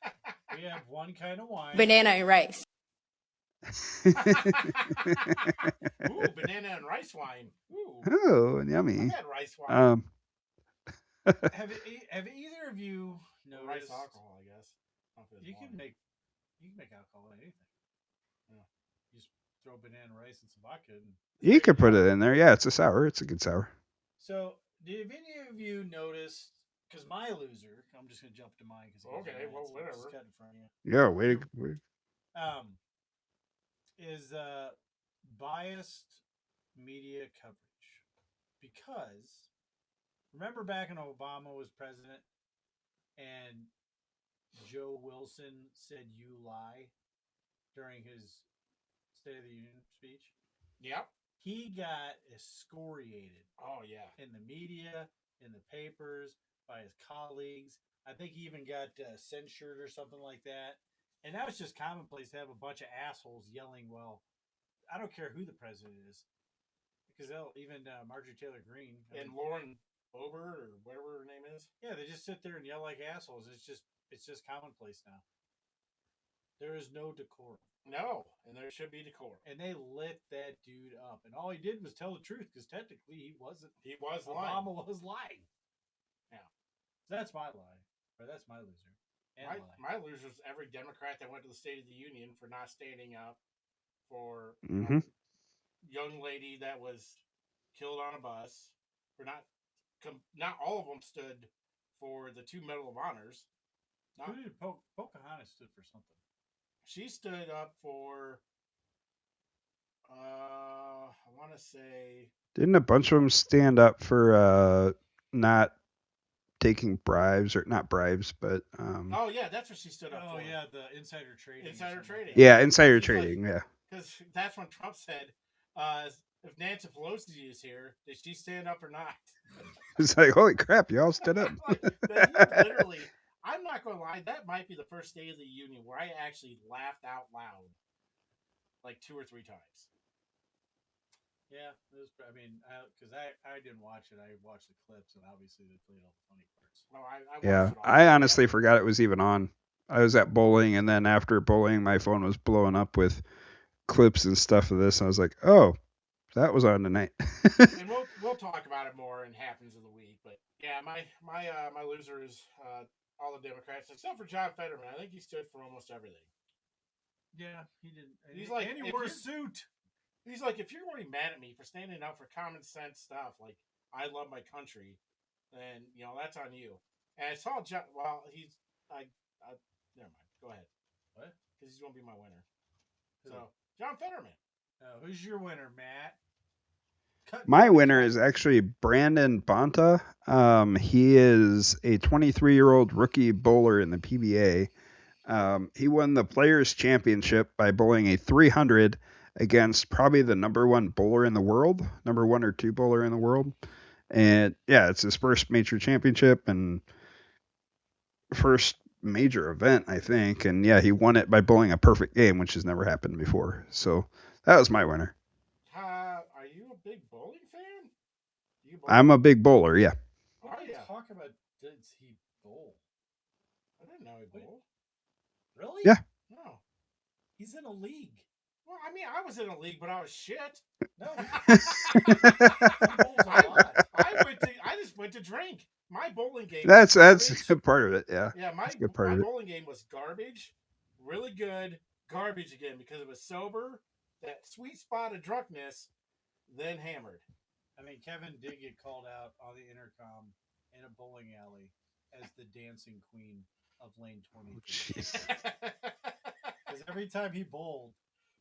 A: We have one kind of wine.
F: Banana and rice.
D: Ooh, banana and rice wine. Ooh.
C: Oh, yummy.
D: I've had rice wine.
A: Have either of you noticed?
D: Rice alcohol, I guess.
A: You can make alcohol in anything. Yeah. You just throw banana rice and some vodka.
C: You could put it in there. Yeah, it's a sour. It's a good sour.
A: So, did any of you notice? Because my loser, I'm just gonna jump to mine.
D: Okay, well, whatever.
A: Just cut in front of you.
C: Yeah, wait.
A: Is biased media coverage, because remember back when Obama was president and Joe Wilson said "you lie" during his State of the Union speech?
D: Yep.
A: He got excoriated.
D: Oh yeah.
A: In the media, in the papers, by his colleagues. I think he even got censured or something like that. And now it's just commonplace to have a bunch of assholes yelling, well, I don't care who the president is. Because even Marjorie Taylor Greene.
D: And Lauren Boebert or whatever her name is.
A: Yeah, they just sit there and yell like assholes. It's just commonplace now. There is no decorum.
D: No, and there should be decorum.
A: And they lit that dude up. And all he did was tell the truth, because technically he wasn't.
D: He was
A: Obama
D: lying.
A: was lying. That's my lie. Or that's my loser. And lie.
D: My loser's every Democrat that went to the State of the Union for not standing up for
C: Mm-hmm.
D: young lady that was killed on a bus. For not all of them stood for the 2 Medal of Honors.
A: Who did Pocahontas stood for something?
D: She stood up for. I want to say.
C: Didn't a bunch of them stand up for not taking bribes, or not bribes, but
D: Oh yeah, that's what she stood up for.
A: Oh yeah, the insider trading.
D: Insider trading.
C: yeah, insider trading. Yeah,
D: because that's when Trump said, "If Nancy Pelosi is here, did she stand up or not?"
C: it's like, holy crap, you all stood up.
D: Like, literally, I'm not going to lie, that might be the first State of the Union where I actually laughed out loud, like 2 or 3 times.
A: Yeah, it was. I mean, because I didn't watch it. I watched the clips, and obviously they played all the funny parts.
D: No, I watched
C: Yeah,
D: it all.
C: I honestly forgot it was even on. I was at bowling, and then after bowling, my phone was blowing up with clips and stuff of this. And I was like, oh, that was on tonight.
D: And we'll talk about it more in Happens of the Week. But yeah, my loser is all the Democrats except for John Fetterman. I think he stood for almost everything.
A: Yeah, he didn't.
D: He's like,
A: and he wore a suit.
D: He's like, if you're already mad at me for standing up for common sense stuff, like I love my country, then that's on you. And I saw John. Well, never mind. Go ahead.
A: What?
D: Because he's gonna be my winner.
A: Who?
D: So John Fetterman.
A: Who's your winner, Matt?
C: My winner is actually Brandon Bonta. He is a 23-year-old rookie bowler in the PBA. He won the Players Championship by bowling a 300 against probably the number 1 bowler in the world, number 1 or 2 bowler in the world. And yeah, it's his first major championship and first major event, I think. And yeah, he won it by bowling a perfect game, which has never happened before. So that was my winner.
D: Are you a big bowling fan?
C: I'm a big bowler, yeah.
A: What are you talking about? Does he bowl?
D: I didn't know he bowled.
A: Really?
C: Yeah.
D: No.
A: He's in a league.
D: Well, I mean, I was in a league, but I was shit.
A: No.
D: He bowls a lot. I just went to drink. My bowling game.
C: That's a good part of it. Yeah.
D: Yeah, my bowling game was garbage, really good, garbage again because it was sober, that sweet spot of drunkenness, then hammered.
A: I mean, Kevin did get called out on the intercom in a bowling alley as the dancing queen of lane 23. Because every time he bowled,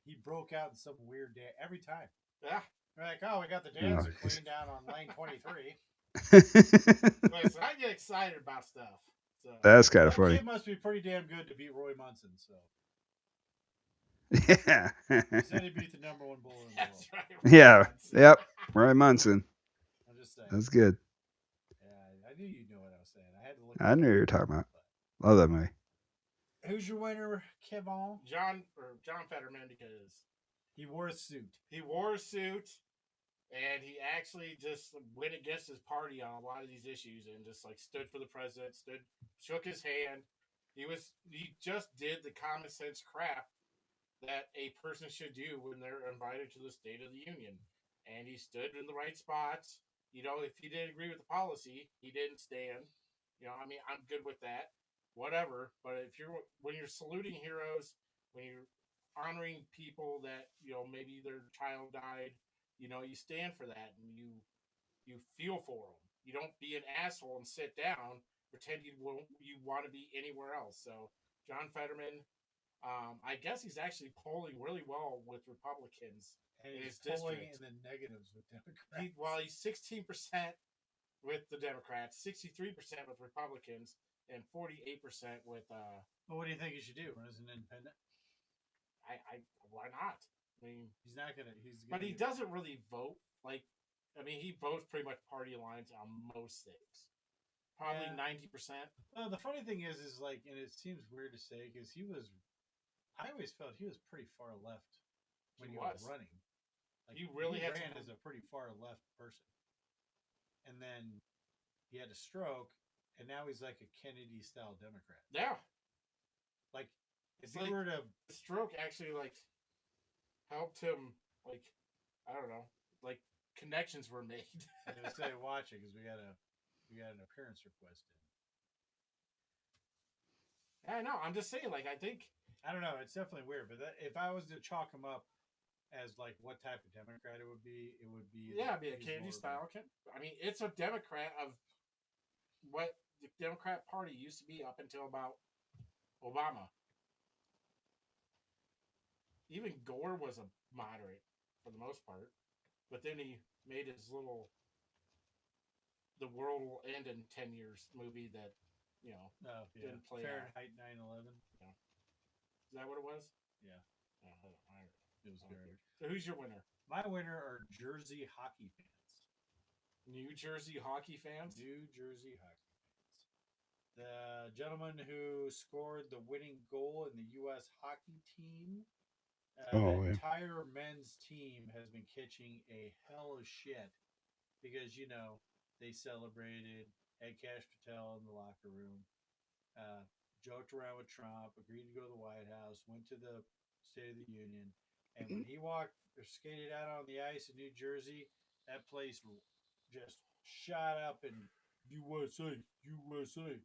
A: he broke out in some weird dance. Every time.
D: Yeah.
A: We're like, oh, we got the dancing queen down on lane 23.
D: Listen, I get excited about stuff. So.
C: That's kind of funny.
A: Kid must be pretty damn good to beat Roy Munson. So.
C: Yeah.
A: He said he beat the number 1 bowler in the world.
D: Right,
C: yeah.
D: Munson.
C: Yep. Roy Munson.
A: I'm just saying.
C: That's good.
A: Yeah, I knew you knew what I was saying. I had to look.
C: I knew you were talking about. Love that movie.
A: Who's your winner, Kevin?
D: John Fetterman, because
A: he wore a suit.
D: He wore a suit, and he actually just went against his party on a lot of these issues, and just like stood for the president, shook his hand. He just did the common sense crap that a person should do when they're invited to the State of the Union, and he stood in the right spots. If he didn't agree with the policy, he didn't stand. I mean, I'm good with that. Whatever, but when you're saluting heroes, when you're honoring people that maybe their child died, you stand for that and you feel for them. You don't be an asshole and sit down, pretend you want to be anywhere else. So John Fetterman, I guess he's actually polling really well with Republicans.
A: And he's polling in the negatives with Democrats.
D: He's 16% with the Democrats, 63% with Republicans, and 48% with.
A: Well, what do you think he should do? Run as an independent?
D: Why not? I mean,
A: he's not gonna.
D: But he doesn't really vote. He votes pretty much party lines on most things. Probably 90%.
A: Well, the funny thing is like, and it seems weird to say because I always felt he was pretty far left when he was running. Like,
D: he really
A: ran as a pretty far left person, and then he had a stroke. And now he's like a Kennedy-style Democrat.
D: Yeah.
A: Like, if he were to...
D: The stroke actually, helped him, I don't know, connections were made.
A: I'm going to say watch it, because we got an appearance request in.
D: I know. I'm just saying, like, I think.
A: I don't know. It's definitely weird. But if I was to chalk him up as like what type of Democrat it would be
D: Yeah, it'd be a
A: he's
D: Kennedy
A: more
D: style. I mean, it's a Democrat of what the Democrat Party used to be up until about Obama. Even Gore was a moderate for the most part, but then he made his little "The World Will End in 10 Years" movie that didn't play
A: Fahrenheit 9/11.
D: Yeah. Is that what it was?
A: Yeah.
D: Oh,
A: It was great.
D: So who's your winner?
A: My winner are Jersey hockey fans.
D: New Jersey hockey fans?
A: New Jersey hockey fans. The gentleman who scored the winning goal in the U.S. hockey team, the entire men's team has been catching a hell of shit because, they celebrated, had Cash Patel in the locker room, joked around with Trump, agreed to go to the White House, went to the State of the Union, and when he walked or skated out on the ice in New Jersey, that place just shot up in USA, USA.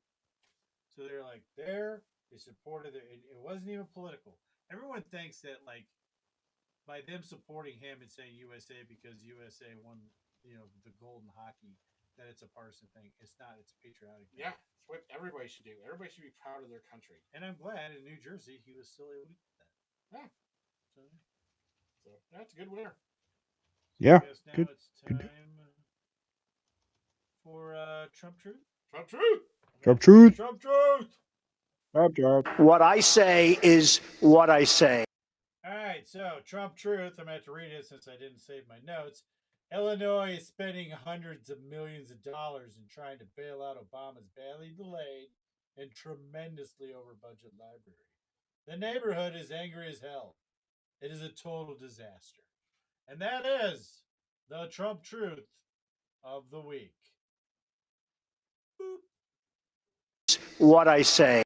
A: So they're like there. They supported it. It wasn't even political. Everyone thinks that like by them supporting him and saying USA because USA won, the golden hockey, that it's a partisan thing. It's not. It's a patriotic thing.
D: Yeah, it's what everybody should do. Everybody should be proud of their country.
A: And I'm glad in New Jersey he was still able to do that.
D: Yeah. So that's a good winner.
C: Yeah.
A: I guess now it's time for Trump Truth.
D: Trump Truth.
C: Trump Truth.
A: Trump Truth.
C: Trump.
F: What I say is what I say.
A: All right, so Trump Truth. I'm going to have to read it since I didn't save my notes. Illinois is spending hundreds of millions of dollars in trying to bail out Obama's badly delayed and tremendously over budget library. The neighborhood is angry as hell. It is a total disaster. And that is the Trump Truth of the week. Boop.
F: What I say.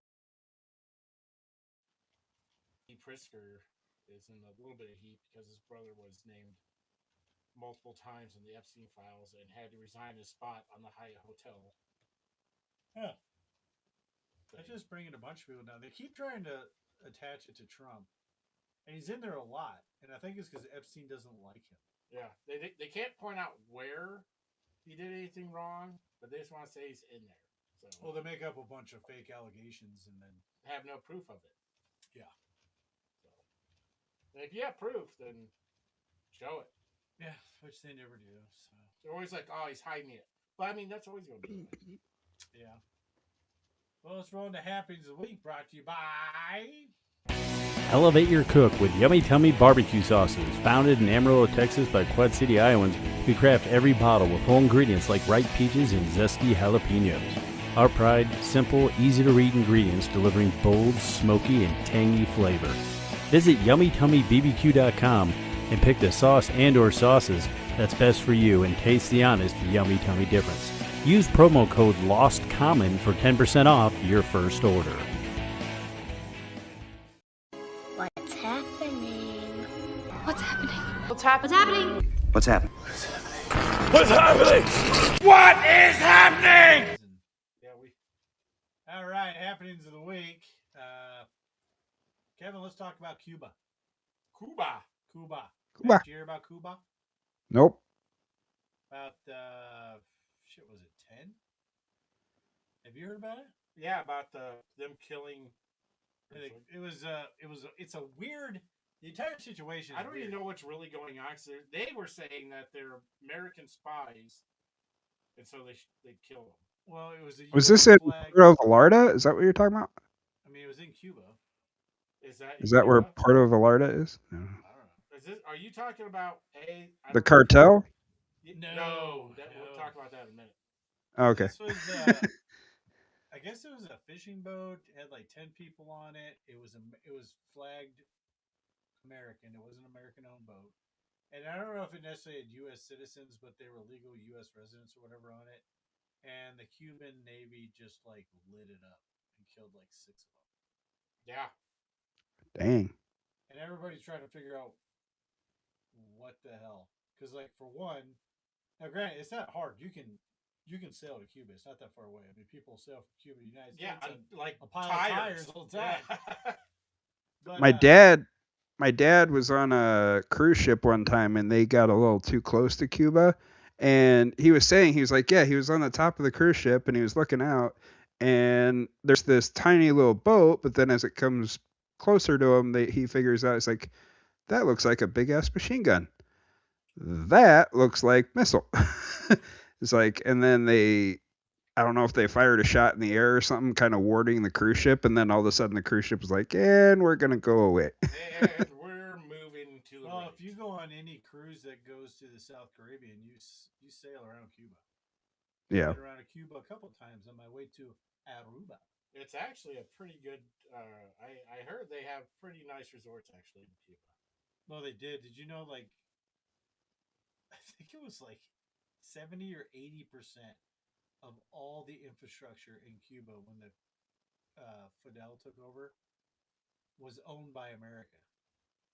D: Pritzker is in a little bit of heat because his brother was named multiple times in the Epstein files and had to resign his spot on the Hyatt Hotel.
A: Yeah. That's just bringing a bunch of people down. They keep trying to attach it to Trump. And he's in there a lot. And I think it's because Epstein doesn't like him.
D: Yeah. They can't point out where he did anything wrong, but they just want to say he's in there. So,
A: well, they make up a bunch of fake allegations and then
D: have no proof of it.
A: Yeah.
D: And if you have proof, then show it.
A: Yeah, which they never do. So
D: they're always like, "Oh, he's hiding it." But I mean, that's always going to be.
A: Yeah. Well, let's roll into Happenens of the Week, brought to you by.
G: Elevate your cook with Yummy Tummy barbecue sauces. Founded in Amarillo, Texas by Quad City Iowans, we craft every bottle with whole ingredients like ripe peaches and zesty jalapenos. Our pride, simple, easy-to-read ingredients delivering bold, smoky, and tangy flavor. Visit YummyTummyBBQ.com and pick the sauce and or sauces that's best for you and taste the honest Yummy Tummy difference. Use promo code LOSTCOMMON for 10% off your first order.
H: What's happening?
I: What's happening?
H: What's happening?
E: What's happening?
F: What's happening?
D: What is happening?
A: Yeah, all right, Happenings of the Week. Kevin, let's talk about Cuba.
D: Cuba.
A: Did you hear about Cuba?
C: Nope.
A: About was it 10? Have you heard about it?
D: Yeah, about them killing.
A: It's a weird. The entire situation.
D: I don't even know what's really going on. They were saying that they're American spies, and so they killed them.
A: Well, it was a.
C: Was this in Puerto Vallarta? Is that what you're talking about?
A: I mean, it was in Cuba.
D: Is
C: that where Puerto Vallarta is? No.
D: I don't know. Are you talking about
C: the cartel?
D: No. We'll talk about that in a minute.
C: Okay.
A: This was, I guess it was a fishing boat. It had like 10 people on it. It was flagged American. It was an American-owned boat. And I don't know if it necessarily had U.S. citizens, but they were legal U.S. residents or whatever on it. And the Cuban Navy just like lit it up and killed like 6 of them.
D: Yeah.
C: Dang.
A: And everybody's trying to figure out what the hell. Because like for one, now granted, it's not hard. You you can sail to Cuba. It's not that far away. I mean, people sail from Cuba to the United
D: Yeah,
A: States on
D: like
A: a pile
D: tires.
A: of tires all the time.
D: Yeah.
A: But,
C: My dad was on a cruise ship one time and they got a little too close to Cuba. And he was saying, he was like, yeah, he was on the top of the cruise ship and he was looking out and there's this tiny little boat, but then as it comes closer to him, he figures out, it's like, that looks like a big ass machine gun. That looks like missile. It's like, and then I don't know if they fired a shot in the air or something, kind of warding the cruise ship, and then all of a sudden the cruise ship was like, and we're gonna go away.
D: And we're moving to.
A: well, if you go on any cruise that goes to the South Caribbean, you sail around Cuba.
C: Yeah.
A: I've been around Cuba a couple times on my way to Aruba.
D: It's actually a pretty good. I heard they have pretty nice resorts actually in Cuba.
A: Well, they did. Did you know? Like, I think it was like 70 or 80% of all the infrastructure in Cuba when the Fidel took over was owned by America.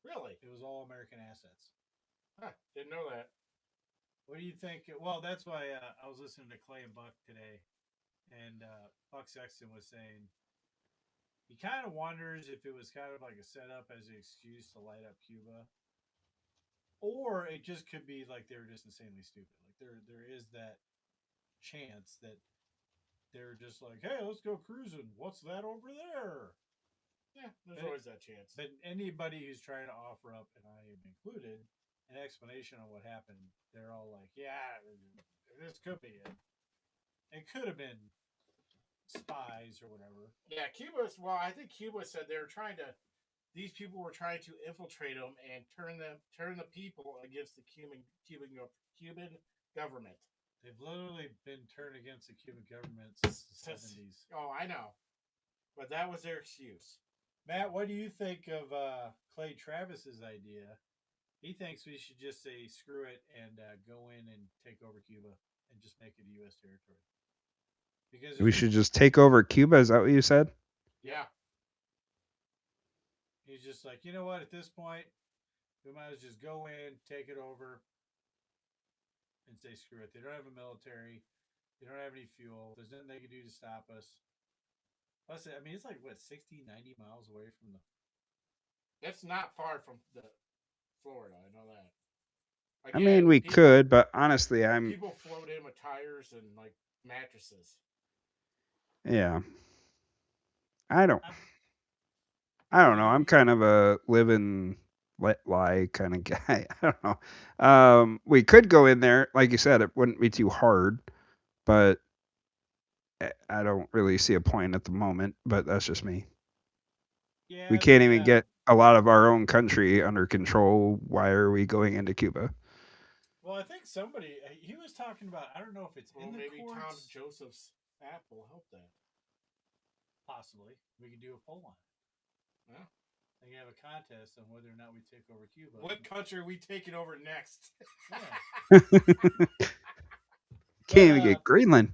D: Really?
A: It was all American assets.
D: Huh, didn't know that.
A: What do you think? Well, that's why I was listening to Clay and Buck today, and Buck Sexton was saying he kind of wonders if it was kind of like a setup as an excuse to light up Cuba, or it just could be like they were just insanely stupid. Like there is that chance that they're just like, hey, let's go cruising. What's that over there?
D: Yeah, there's always that chance.
A: But anybody who's trying to offer up, and I am included, an explanation on what happened, they're all like, yeah, this could be it. It could have been spies or whatever.
D: Yeah, Cuba's. Well, I think Cuba said they were trying to. These people were trying to infiltrate them and turn the people against the Cuban government.
A: They've literally been turned against the Cuban government since the 70s.
D: Oh, I know, but that was their excuse.
A: Matt, what do you think of Clay Travis's idea? He thinks we should just say screw it and go in and take over Cuba and just make it a U.S. territory. Because
C: We should just take over Cuba. Is that what you said?
D: Yeah.
A: He's just like, you know what? At this point, we might as well just go in, take it over, and say screw it. They don't have a military. They don't have any fuel. There's nothing they can do to stop us. Plus, I mean, it's like, what, 60, 90 miles away from the...
D: It's not far from the Florida. I know that.
C: Again, I mean, we could, but honestly,
D: people float in with tires and like mattresses.
C: Yeah. I don't know. I'm kind of a live and let lie kind of guy. I don't know. We could go in there, like you said, it wouldn't be too hard, but I don't really see a point at the moment. But that's just me.
A: Yeah,
C: we can't even get a lot of our own country under control. Why are we going into Cuba?
A: Well, I think he was talking about, I don't know if it's in the
D: maybe
A: courts.
D: Tom Joseph's app will help that.
A: Possibly. We could do a poll on it.
D: Yeah.
A: They can have a contest on whether or not we take over Cuba.
D: What country are we taking over next?
C: Can't even get Greenland.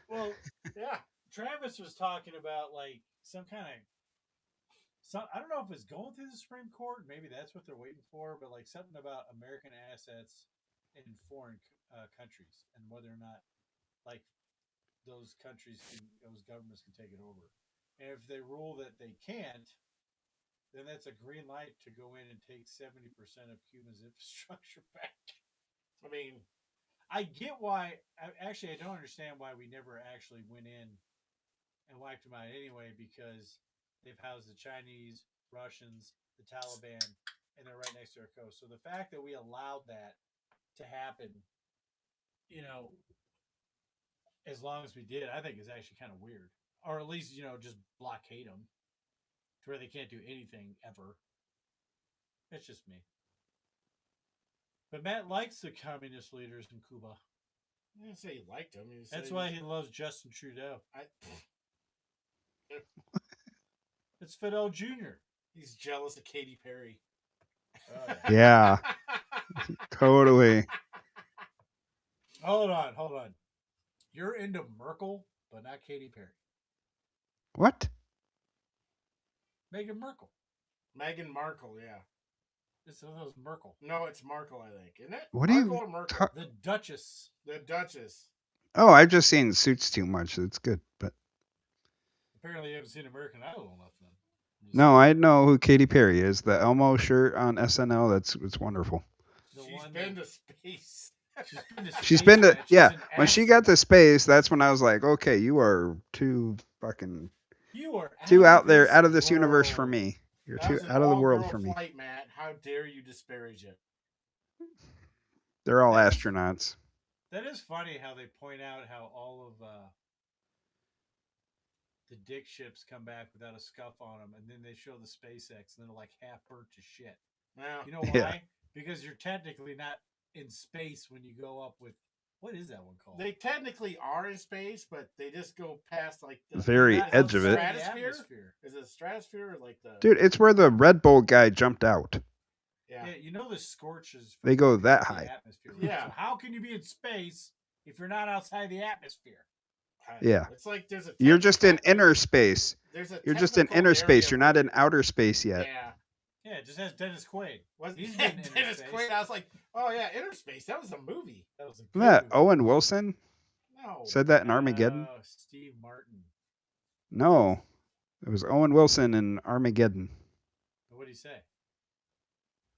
A: Well, yeah. Travis was talking about like some kind of... I don't know if it's going through the Supreme Court. Maybe that's what they're waiting for. But like something about American assets in foreign countries and whether or not like those governments can take it over. And if they rule that they can't, then that's a green light to go in and take 70% of Cuba's infrastructure back.
D: I mean,
A: I get why. I don't understand why we never actually went in and wiped them out anyway, because they've housed the Chinese, Russians, the Taliban, and they're right next to our coast. So the fact that we allowed that to happen, as long as we did, I think is actually kind of weird. Or at least, just blockade them to where they can't do anything ever. It's just me. But Matt likes the communist leaders in Cuba.
D: I didn't say he liked them.
A: That's why he loves Justin Trudeau. It's Fidel Jr.
D: He's jealous of Katy Perry.
A: Oh,
C: yeah. Totally.
A: Hold on. You're into Merkel, but not Katy Perry.
C: What?
A: Meghan Merkel.
D: Meghan Markle, yeah.
A: This is Merkel.
D: No, it's Markle, I think. Isn't it?
C: What
D: Markle
C: are you
D: or Merkel?
A: The Duchess.
D: The Duchess.
C: Oh, I've just seen Suits too much. It's good, but
A: Apparently, you haven't seen American Idol enough then.
C: no, I know who Katy Perry is. The Elmo shirt on SNL. It's wonderful.
D: She's been to space.
C: She's been to
A: man.
C: yeah.
A: She's an
C: When she got
A: astronaut.
C: to space, that's when I was like, okay, you are too fucking
A: You are
C: too out there,
A: this
C: out of this universe for
A: world.
C: me. You're
D: That
C: too
D: was an
C: out of the world
D: all-girl
C: for me.
D: flight, Matt. How dare you disparage it?
C: They're all
A: That is-
C: astronauts.
A: That is funny how they point out how all of the dick ships come back without a scuff on them, and then they show the SpaceX, and they're like half burnt to shit.
D: Yeah.
A: You know why?
C: Yeah.
A: Because you're technically not in space when you go up with what is that one called?
D: They technically are in space, but they just go past like the
C: Very
A: Not
C: edge of it.
A: outside the
D: stratosphere.
A: atmosphere.
D: Is it stratosphere or like the?
C: Dude, it's where the Red Bull guy jumped out.
D: Yeah.
A: Yeah, you know the scorches.
C: They go
A: coming
C: that
A: out the
C: high.
A: Atmosphere, right?
D: Yeah.
A: So how can you be in space if you're not outside the atmosphere?
C: Yeah.
D: It's like there's a.
C: You're just in
D: technical-
C: inner space.
D: There's a.
C: You're just in
D: technical
C: inner space.
D: area
C: You're not
D: where-
C: in outer space yet.
D: Yeah.
A: Yeah, it just has Dennis Quaid.
D: Was
A: He's
D: yeah,
A: been in inner
D: Dennis
A: space.
D: Quaid? I was like, oh yeah, inner space. That was a movie.
A: That was a
C: Isn't
A: good
C: that
A: movie.
C: Owen Wilson
D: No.
C: said that in Armageddon?
A: Steve Martin.
C: No, it was Owen Wilson in Armageddon.
A: What did he say?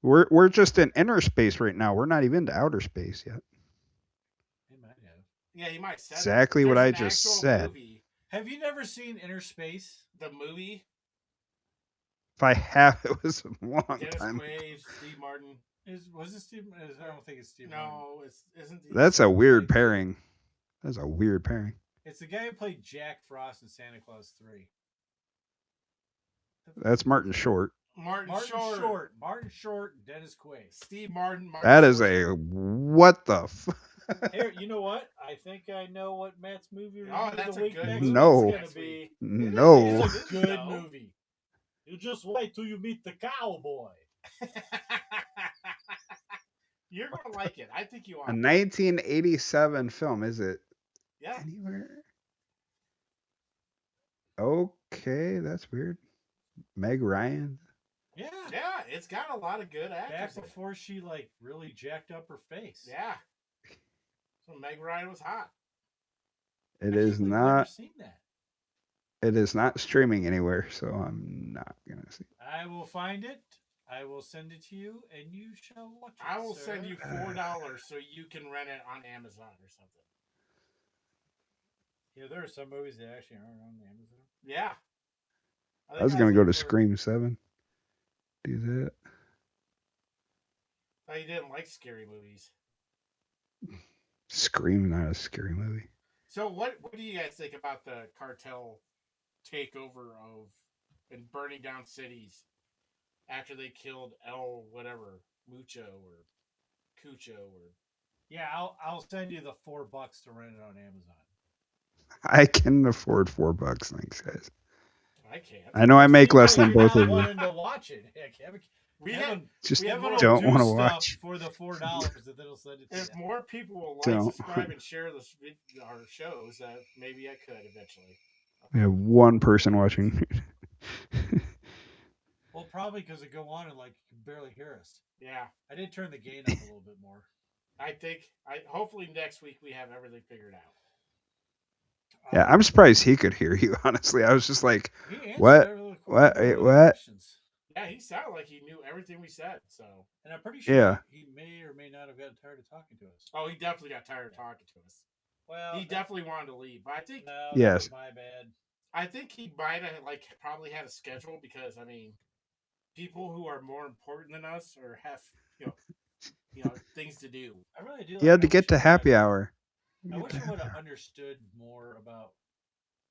C: We're just in inner space right now. We're not even to outer space yet.
A: He might have.
D: Yeah, he might have said
C: Exactly
D: that.
C: what
D: There's
C: I
D: an
C: just
D: actual
C: said.
D: Movie,
A: Have you never seen Inner Space?
D: the movie.
C: If I have, it was a long
D: Dennis
C: time.
D: Quaid, Steve Martin.
A: Was it Steve? I don't think it's Steve. Martin.
D: No, isn't.
C: That's a weird pairing. That's a weird pairing.
A: It's the guy who played Jack Frost in Santa Claus 3.
C: That's Martin Short.
D: Martin
A: Short. Martin Short. And Dennis Quaid.
D: Steve Martin.
C: That is
D: Short.
C: a what the.
A: Here, you know what? I think I know what Matt's movie review
D: Oh,
A: of
D: that's
A: the
D: a
A: week
D: good
A: next
D: movie.
C: No.
A: week's
D: Next
A: gonna be.
C: No.
A: It's a good
D: No.
A: movie. You just wait till you meet the cowboy.
D: You're gonna like it. I think you
C: A
D: are.
C: 1987 film, is it
D: Yeah.
C: anywhere? Okay, that's weird. Meg Ryan.
A: Yeah.
D: Yeah, it's got a lot of good
A: Back
D: actors. in it.
A: before she like really jacked up her face.
D: Yeah. So Meg Ryan was hot.
C: It
A: I
C: is
A: can't believe I've never
C: not.
A: seen that.
C: It is not streaming anywhere, so I'm not gonna see.
A: I will find it. I will send it to you, and you shall watch it.
D: I will
A: sir.
D: send you $4 so you can rent it on Amazon or something.
A: Yeah, there are some movies that actually aren't on Amazon.
D: Yeah.
C: I was gonna go to Scream 7. Do that.
D: Oh, you didn't like scary movies.
C: Scream, not a scary movie.
D: So what do you guys think about the cartel takeover of and burning down cities after they killed El whatever Mucho or Cucho or
A: Yeah, I'll send you the $4 to rent it on Amazon.
C: I can afford $4. Thanks, guys.
D: I can't.
C: I know I make less than
A: You're
C: both
A: not
C: of you.
A: wanting to watch it. Heck,
D: We
A: Kevin,
D: have,
C: Just
D: we have more-
C: don't
A: do
C: want to
A: stuff
C: watch.
A: for the $4 that they'll send it to
D: if
A: you.
D: more people will like,
C: Don't.
D: subscribe, and share our shows, maybe I could eventually.
C: We have one person watching.
A: Well, probably because they go on and like you can barely hear us.
D: Yeah,
A: I did turn the gain up a little bit more.
D: I think hopefully next week we have everything figured out.
C: Yeah, I'm surprised he could hear you. Honestly, I was just like,
A: He answered
C: What?
A: every little
C: What?
A: every
C: Wait,
A: little
C: what?
A: questions.
D: Yeah, he sounded like he knew everything we said. So,
A: And I'm pretty sure
C: Yeah.
A: he may or may not have gotten tired of talking to us.
D: oh, he definitely got tired of talking to us.
A: Well,
D: He definitely wanted to leave, but I think
A: no,
C: Yes.
A: that was my bad.
D: I think he might have probably had a schedule because I mean, people who are more important than us or have you know things to do.
A: I really do.
C: he had to
A: I
C: get
A: wish
C: to
A: I
C: happy
A: would've-
C: hour.
A: I wish I would have understood more about.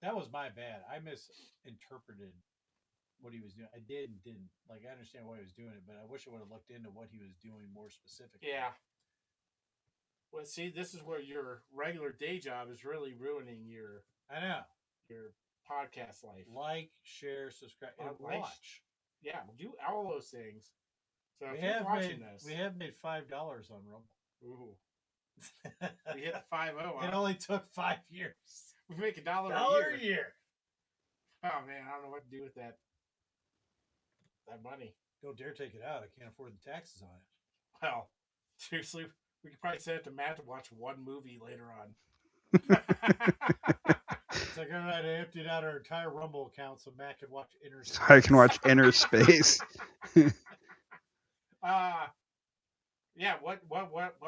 A: That was my bad. I misinterpreted what he was doing. I didn't. Like, I understand why he was doing it, but I wish I would have looked into what he was doing more specifically.
D: Yeah. Well, see, this is where your regular day job is really ruining your
A: I know.
D: podcast life.
A: Like, share, subscribe, and
D: Like,
A: watch.
D: Yeah, do all those things. So
A: We
D: if you're
A: have
D: watching
A: made
D: this,
A: we have made $5 on Rumble.
D: ooh, we hit the 5-0.
A: It only took 5 years.
D: We make $1
A: Dollar
D: a year. Oh man, I don't know what to do with that money.
A: Don't dare take it out. I can't afford the taxes on it.
D: Well, seriously, we could probably send it to Matt to watch one movie later on.
A: It's like, all right, I emptied out our entire Rumble account so Matt could watch Inner
C: So
A: Space.
C: I can watch Inner Space.
D: Yeah. What?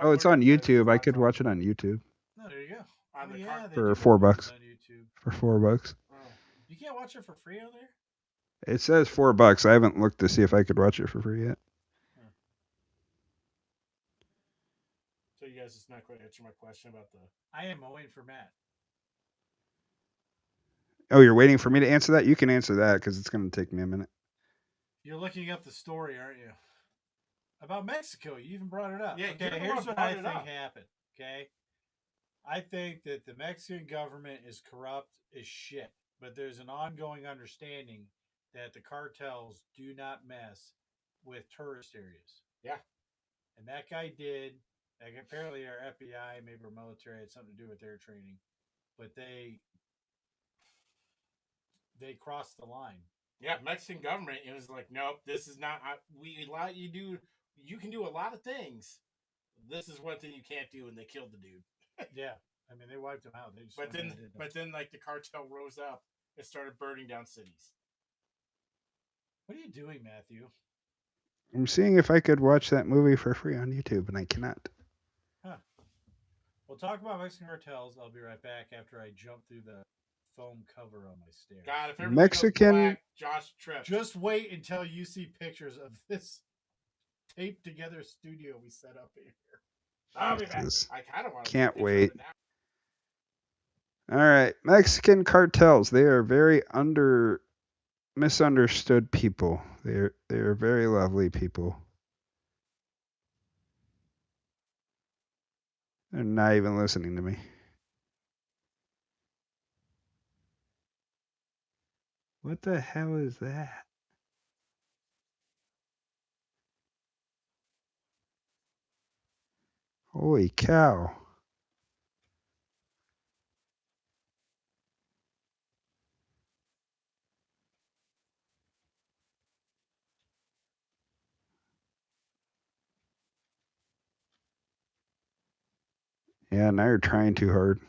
C: Oh, it's
D: were
C: on
D: you guys'
C: YouTube. I
D: thoughts
C: could
D: on-
C: watch it on YouTube
A: Oh, there you go.
D: On the
A: yeah,
D: car-
A: they
C: for
A: do
C: $4.
A: movies on YouTube.
C: For $4.
D: Oh.
A: You can't watch it for free on there?
C: It says $4. I haven't looked to see if I could watch it for free yet.
D: So you guys just not going to answer my question about the.
A: I am waiting for Matt.
C: Oh, you're waiting for me to answer that? You can answer that because it's going to take me a minute.
A: You're looking up the story, aren't you? About Mexico. You even brought it up.
D: Yeah,
A: Okay,
D: you're the
A: here's
D: one
A: what
D: brought
A: I
D: it
A: think
D: up.
A: happened. Okay. I think that the Mexican government is corrupt as shit, but there's an ongoing understanding that the cartels do not mess with tourist areas.
D: Yeah.
A: And that guy did. Like, apparently our FBI, maybe our military had something to do with their training, but they crossed the line.
D: Yeah, Mexican government. It was like, nope, this is not. We allow you do. You can do a lot of things. This is one thing you can't do, and they killed the dude.
A: Yeah, I mean they wiped them out. They just
D: But
A: went
D: then,
A: ahead and did them.
D: like the cartel rose up and started burning down cities.
A: What are you doing, Matthew?
C: I'm seeing if I could watch that movie for free on YouTube, and I cannot.
A: Huh. We'll talk about Mexican cartels. I'll be right back after I jump through the foam cover on my stairs.
D: God, if everything
C: Mexican-
D: goes black, Josh trips.
A: Just wait until you see pictures of this taped together studio we set up here.
D: I'll be back.
C: This-
D: I kind of want.
C: Can't wait. All right, Mexican cartels. They are very misunderstood people. They are very lovely people. They're not even listening to me. What the hell is that? Holy cow. Yeah, now you're trying too hard.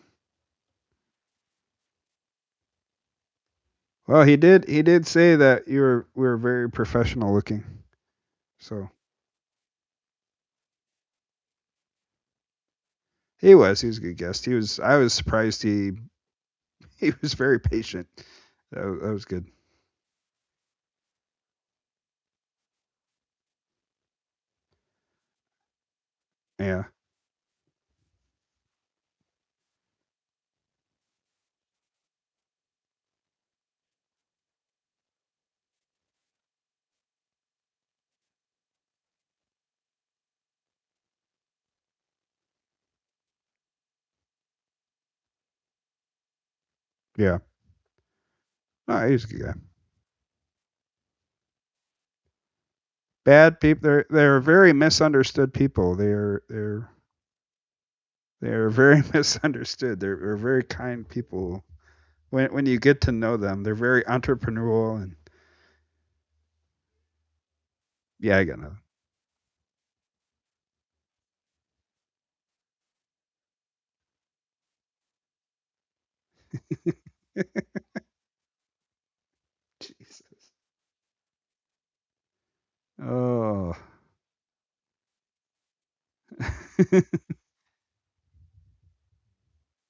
C: Well, he did say that we were very professional looking. So he was a good guest. I was surprised he was very patient. That was good. Yeah. Yeah. No, he's a good guy. Bad people. They're very misunderstood people. They're very misunderstood. They're very kind people. When you get to know them, they're very entrepreneurial and yeah, I got nothing. Jesus. Oh.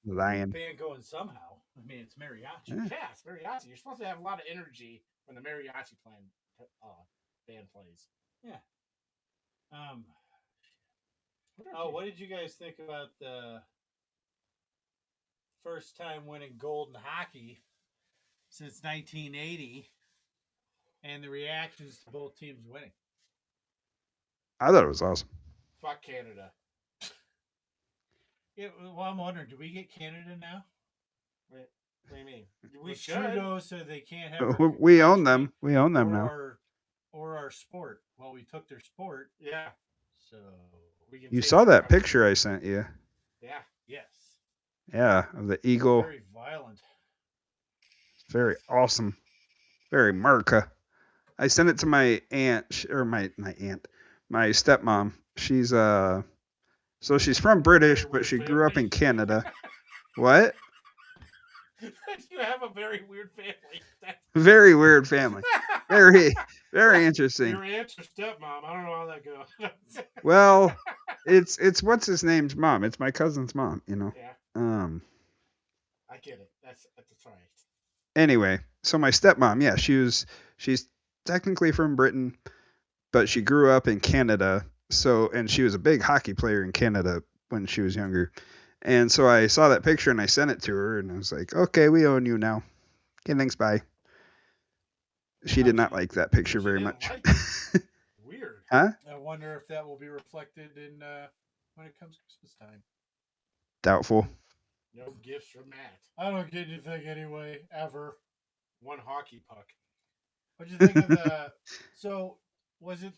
C: Lion.
A: Band going somehow. I mean, it's mariachi.
C: Yeah.
D: Yeah, it's mariachi. You're supposed to have a lot of energy when the mariachi band plays.
A: Yeah. Oh, what did you guys think about the first time winning gold in hockey since 1980 and the reactions to both teams winning?
C: I thought it was awesome.
D: Fuck Canada.
A: Yeah, well, I'm wondering, do we get Canada now?
D: What do you mean? We
A: With
D: should.
A: Trudeau, so they can't have.
C: We own them. We own them
A: or
C: now.
A: our sport. Well, we took their sport,
D: Yeah.
A: so
D: We can
C: You
D: take
C: saw
D: their
C: that
D: country.
C: picture I sent you.
D: Yeah.
A: yes,
C: Yeah, of the eagle.
A: very violent.
C: Very awesome. Very America. I sent it to my aunt or my stepmom. She's so she's from British, but she grew up in Canada. What?
D: You have a very weird family.
C: Very weird family. Very, very interesting.
I: Your aunt's your stepmom. I don't know how that goes.
C: Well, it's what's his name's mom. It's my cousin's mom. You know.
D: Yeah,
I: I get it. That's right.
C: Anyway, so my stepmom, yeah, she's technically from Britain, but she grew up in Canada. So, and she was a big hockey player in Canada when she was younger. And so I saw that picture and I sent it to her and I was like, okay, we own you now. Okay, thanks, bye. She did not like that picture very much.
I: Like weird.
C: Huh?
A: I wonder if that will be reflected in when it comes Christmas time.
C: Doubtful.
I: No gifts from Matt.
A: I don't get anything anyway, ever.
I: One hockey puck.
A: What'd you think of the? So, was it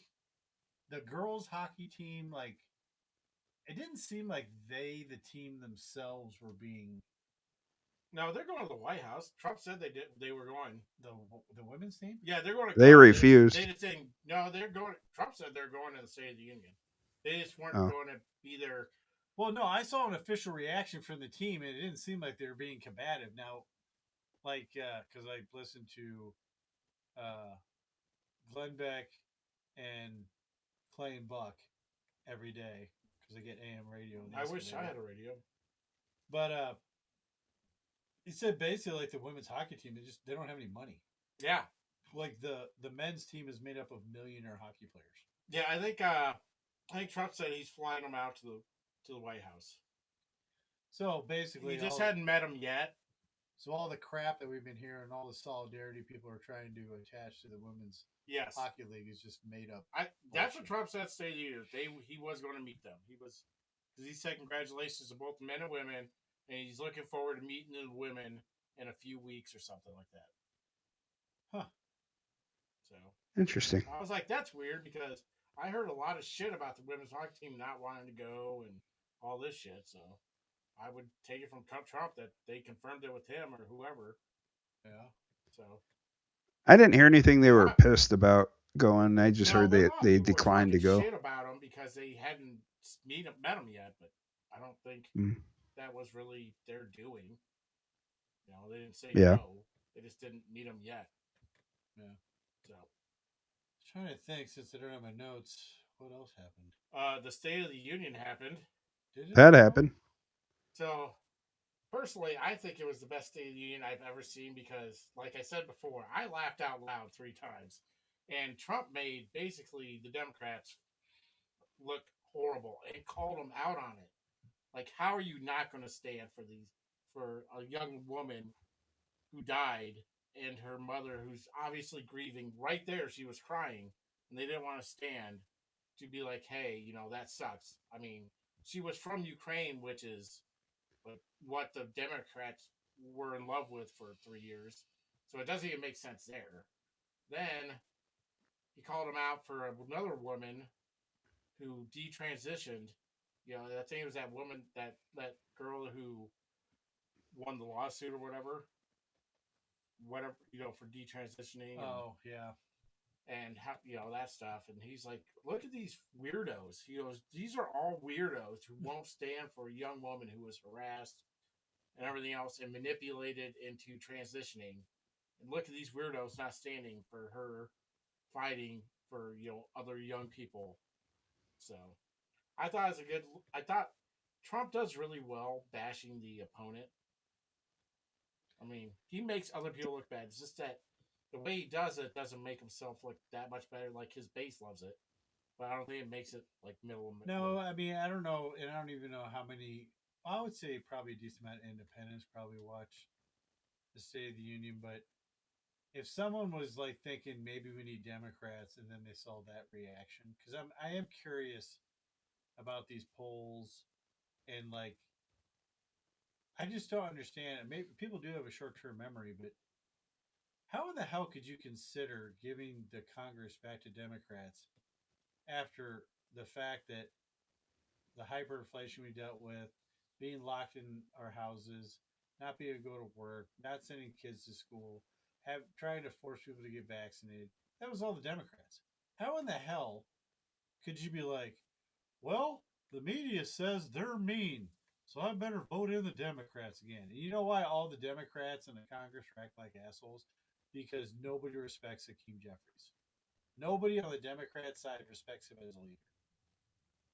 A: the girls' hockey team? Like, it didn't seem like the team themselves, were being
I: No, they're going to the White House. Trump said they were going.
A: the women's team.
I: Yeah, they're going to.
C: They refused.
I: They just saying no. They're going. Trump said they're going to the State of the Union. They just weren't
C: Oh.
I: going to be there.
A: Well, no, I saw an official reaction from the team, and it didn't seem like they were being combative. Now, like, because I listened to Glenn Beck and Clay and Buck every day because I get AM radio.
I: I wish I had a radio.
A: But he said basically like the women's hockey team, they don't have any money.
I: Yeah,
A: Like the men's team is made up of millionaire hockey players.
I: yeah. I think Trump said he's flying them out to the White House.
A: So basically,
I: He just hadn't met him yet.
A: So all the crap that we've been hearing, all the solidarity people are trying to attach to the women's
I: Yes,
A: hockey league is just made up.
I: that's what Trump said. State of the Union. He was going to meet them. Because he said congratulations to both men and women, and he's looking forward to meeting the women in a few weeks or something like that.
A: Huh.
I: So
C: Interesting.
I: I was like, that's weird because I heard a lot of shit about the women's hockey team not wanting to go and all this shit. So I would take it from Trump that they confirmed it with him or whoever.
A: Yeah.
I: So
C: I didn't hear anything they were pissed about going. I just heard
I: a lot
C: they
I: of people were
C: declined to
I: talking
C: go.
I: Shit about them because they hadn't met them yet, but I don't think that was really their doing. You know, they didn't say no. They just didn't meet them yet.
A: Yeah.
I: So
A: Trying to think since I don't have my notes. What else happened?
I: the State of the Union happened.
A: Did it?
C: That happened.
I: So personally, I think it was the best State of the Union I've ever seen because, like I said before, I laughed out loud 3 times. And Trump made basically the Democrats look horrible and called them out on it. Like, how are you not going to stand for a young woman who died and her mother who's obviously grieving right there? She was crying and they didn't want to stand to be like, hey, that sucks. I mean, she was from Ukraine, which is what the Democrats were in love with for 3 years. So it doesn't even make sense there. Then he called him out for another woman who detransitioned. I think it was that woman, that girl who won the lawsuit or whatever, for detransitioning.
A: Oh, yeah.
I: And how, that stuff. And he's like, look at these weirdos. He goes, these are all weirdos who won't stand for a young woman who was harassed and everything else and manipulated into transitioning. And look at these weirdos not standing for her fighting for, other young people. So I thought Trump does really well bashing the opponent. I mean, he makes other people look bad. It's just that the way he does it doesn't make himself look that much better. Like, his base loves it. But I don't think it makes it, like, middle.
A: No, I mean, I don't know. And I don't even know how many. I would say probably a decent amount of independents probably watch the State of the Union. But if someone was, like, thinking maybe we need Democrats and then they saw that reaction, because I am curious about these polls and, like, I just don't understand. Maybe people do have a short-term memory, but how in the hell could you consider giving the Congress back to Democrats after the fact that the hyperinflation we dealt with, being locked in our houses, not being able to go to work, not sending kids to school, trying to force people to get vaccinated? That was all the Democrats. How in the hell could you be like, well, the media says they're mean, So I better vote in the Democrats again. And you know why all the Democrats in the Congress act like assholes? Because nobody respects Hakeem Jeffries. Nobody on the Democrat side respects him as a leader.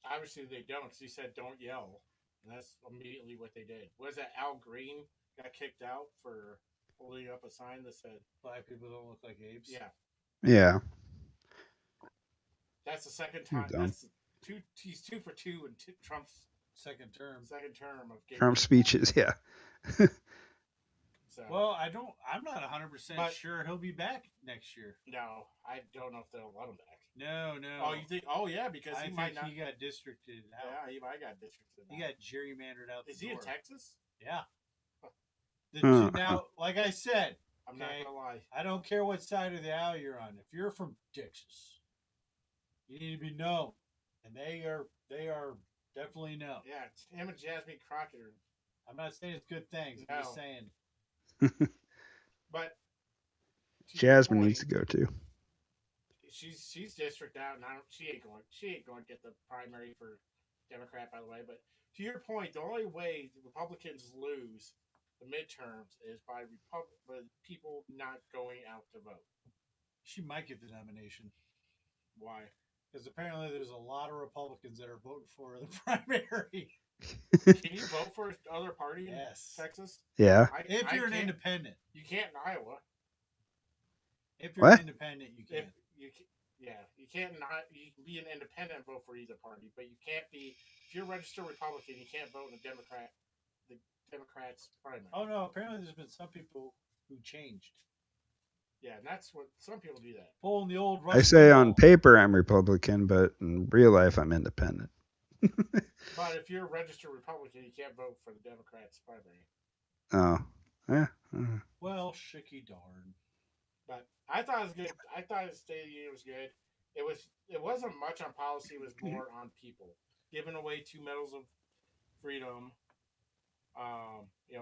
I: Obviously, they don't, because he said, don't yell. And that's immediately what they did. Was that Al Green got kicked out for holding up a sign that said,
A: Black people don't look like apes.
I: yeah.
C: Yeah.
I: That's the second time.
C: Dumb.
I: That's two. He's 2 for 2 in Trump's
A: second term
I: of getting
C: Trump
I: kicked
C: speeches, yeah.
I: So,
A: well, I'm not 100% sure he'll be back next year.
I: No, I don't know if they'll let him back.
A: No.
I: Oh, you think? Oh, yeah, because
A: I
I: he might
A: think
I: not.
A: he got districted out.
I: Yeah, he might got districted
A: He got gerrymandered out.
I: Is he in Texas?
A: Yeah.
C: Now,
A: like I said,
I: I'm not gonna lie.
A: I don't care what side of the aisle you're on. If you're from Texas, you need to be known, and they are definitely known.
I: Yeah, it's him and Jasmine Crockett.
A: I'm not saying it's good things.
I: No.
A: I'm just saying.
I: But
C: Jasmine needs to go too.
I: She's district out, and she ain't going to get the primary for Democrat, by the way. But to your point, the only way the Republicans lose the midterms is by people not going out to vote.
A: She might get the nomination.
I: Why?
A: Because apparently there's a lot of Republicans that are voting for the primary.
I: Can you vote for other party in Texas?
C: Yeah.
A: If you're an independent.
I: You can't in Iowa.
A: If you're an independent, you can.
I: You can't you can be an independent and vote for either party, but you can't be, if you're a registered Republican, you can't vote in the Democrats primary.
A: Oh no, apparently there's been some people who changed.
I: Yeah, and that's what some people do that.
A: Pulling the old
C: I say on paper I'm Republican, but in real life I'm independent.
I: But if you're a registered Republican, you can't vote for the Democrats primary.
C: Oh, yeah.
A: Well, shicky darn.
I: But I thought it was good. I thought the State of the Union was good. It wasn't much on policy. It was more on people. Giving away 2 medals of freedom.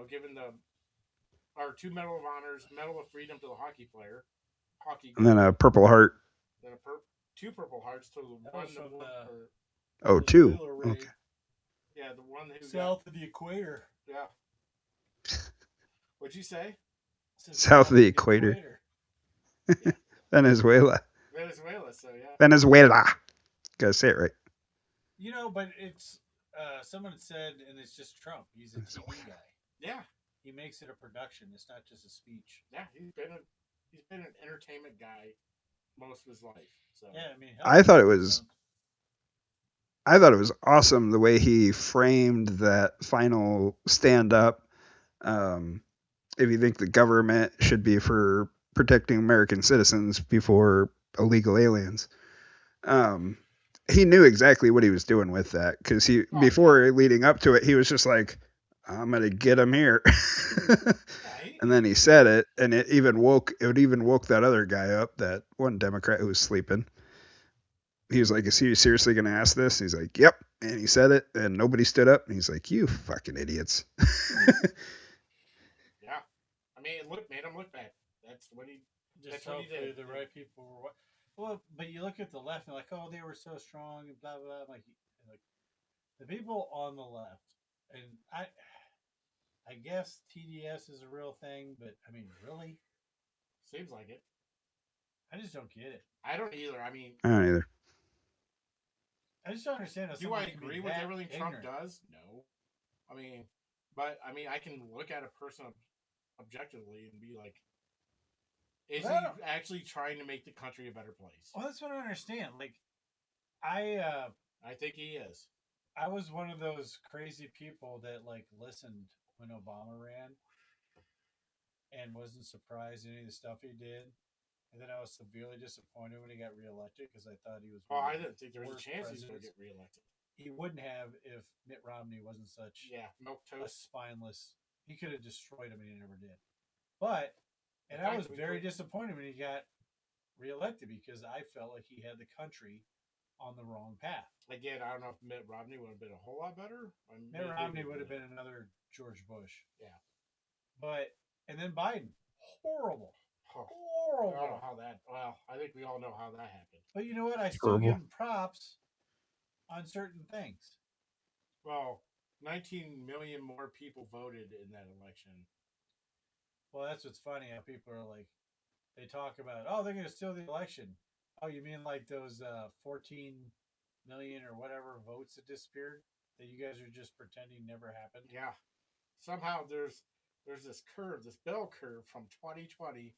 I: Giving 2 medal of honors, medal of freedom to the hockey player.
C: And then a Purple Heart.
I: Then 2 Purple Hearts to the one.
C: Oh, 2. Okay.
I: Yeah, the one who
A: south of the equator.
I: Yeah. What'd you say?
C: South of the equator.
I: Yeah.
C: Venezuela.
I: So yeah.
C: Venezuela. Gotta say it right.
A: But it's someone said, and it's just Trump. He's a TV guy.
I: Yeah.
A: He makes it a production. It's not just a speech.
I: Yeah, he's been an entertainment guy most of his life. So
A: yeah, I mean,
C: I thought it was awesome the way he framed that final stand up. If you think the government should be for protecting American citizens before illegal aliens, he knew exactly what he was doing with that, because before leading up to it, he was just like, I'm gonna get him here. And then he said it, and it even woke that other guy up, that one Democrat who was sleeping. He was like, is he seriously gonna ask this? He's like, yep. And he said it, and nobody stood up, and he's like, you fucking idiots.
I: Yeah, I mean, made him look bad. That's what he did.
A: The right people were. Well, but you look at the left and like, oh, they were so strong and blah blah. Like the people on the left, and I guess TDS is a real thing, but I mean, really,
I: seems like it.
A: I just don't get it.
I: I don't either. I mean,
C: I don't either.
A: I just don't understand.
I: Do I agree with everything Trump does? No. I can look at a person objectively and be like, is he actually trying to make the country a better place?
A: Well, that's what I understand. Like, I
I: think he is.
A: I was one of those crazy people that listened when Obama ran and wasn't surprised at any of the stuff he did. And then I was severely disappointed when he got reelected, because I thought he was.
I: Oh, I didn't think there was a chance he was going to get reelected.
A: He wouldn't have if Mitt Romney wasn't such a spineless. He could have destroyed him, and he never did. But I was very disappointed when he got reelected, because I felt like he had the country on the wrong path.
I: Again, I don't know if Mitt Romney would have been a whole lot better.
A: Mitt Romney would have been another George Bush.
I: Yeah.
A: And then Biden, horrible.
I: I don't know how that. Well, I think we all know how that happened.
A: But you know what? I still give him props on certain things.
I: Well, 19 million more people voted in that election.
A: Well, that's what's funny. How people are like, they talk about, oh, they're going to steal the election. Oh, you mean like those 14 million or whatever votes that disappeared that you guys are just pretending never happened?
I: Yeah. Somehow there's this curve, this bell curve from 2020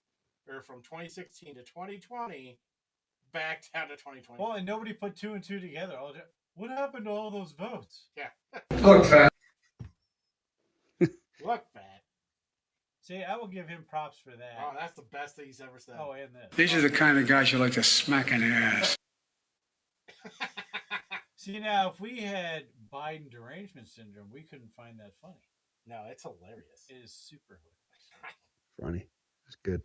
I: or from 2016 to 2020 back down to 2020.
A: Well, and nobody put two and two together. What happened to all those votes?
I: Yeah.
F: Look, fat.
I: Look, fat.
A: See, I will give him props for that.
I: Oh, that's the best thing he's ever said.
A: Oh, and this.
F: These are the kind of guys you like to smack in the ass.
A: See, now, if we had Biden derangement syndrome, we couldn't find that funny.
I: No, it's hilarious.
A: It is super hilarious.
C: Funny. It's good.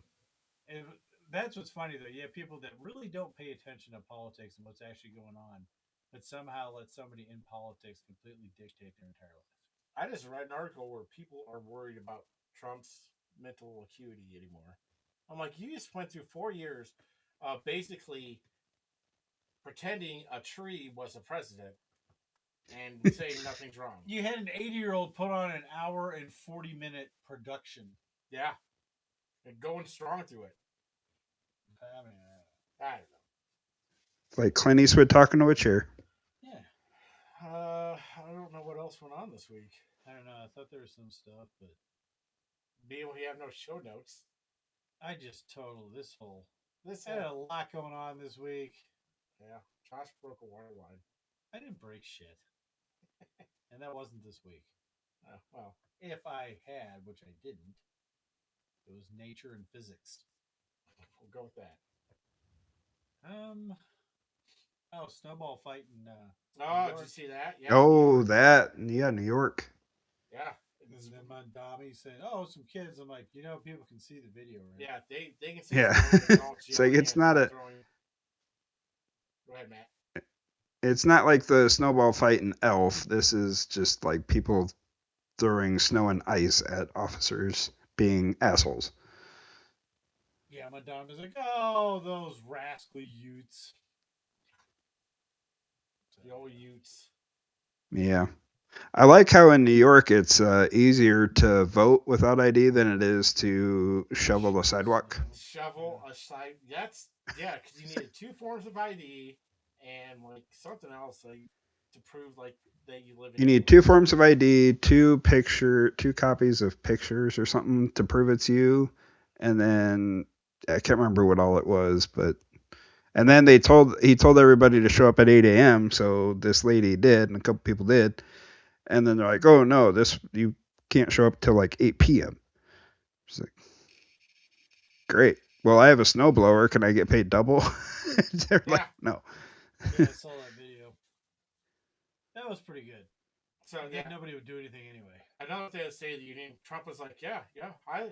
A: That's what's funny, though. You have people that really don't pay attention to politics and what's actually going on, but somehow let somebody in politics completely dictate their entire life.
I: I just read an article where people are worried about Trump's mental acuity anymore. I'm like, you just went through 4 years of basically pretending a tree was a president and saying nothing's wrong.
A: You had an 80-year-old put on an hour and 40-minute production.
I: Yeah. And going strong through it.
A: I mean,
I: I don't know.
C: It's like Clint Eastwood talking to a chair.
A: yeah.
I: I don't know what else went on this week.
A: I don't know. I thought there was some stuff, but
I: Being we have no show notes.
A: I just totaled this whole.
I: This
A: I had a lot going on this week.
I: Yeah. Josh broke a water line.
A: I didn't break shit. And that wasn't this week.
I: Oh, well.
A: If I had, which I didn't, it was nature and physics.
I: We'll go with that.
A: Snowball fight in
I: Oh, did you see that? Yeah.
C: Oh, that. Yeah, New York.
I: Yeah.
A: and then Mondami said, "Oh, some kids." I'm like, people can see the video, right?
I: Yeah, they can see.
C: Yeah. It's like, it's not a.
I: Go ahead, Matt.
C: It's not like the snowball fight in Elf. This is just like people throwing snow and ice at officers being assholes.
A: Yeah, Mondami's like, "Oh, those rascally Utes."
I: The old Utes.
C: Yeah. I like how in New York it's easier to vote without ID than it is to shovel the sidewalk.
I: Shovel a side. That's because you needed 2 forms of ID and like something else to prove like that you live in.
C: You need 2 forms of ID, 2 copies of pictures or something to prove it's you, and then I can't remember what all it was, but. And then he told everybody to show up at 8 a.m. So this lady did, and a couple people did. And then they're like, "Oh no, you can't show up till like 8 p.m." She's like, "Great. Well, I have a snowblower. Can I get paid double?" They're like, "No."
A: Yeah, I saw that video. That was pretty good.
I: So
A: yeah, nobody would do anything anyway.
I: Another thing to State of the Union, Trump was like, "Yeah, I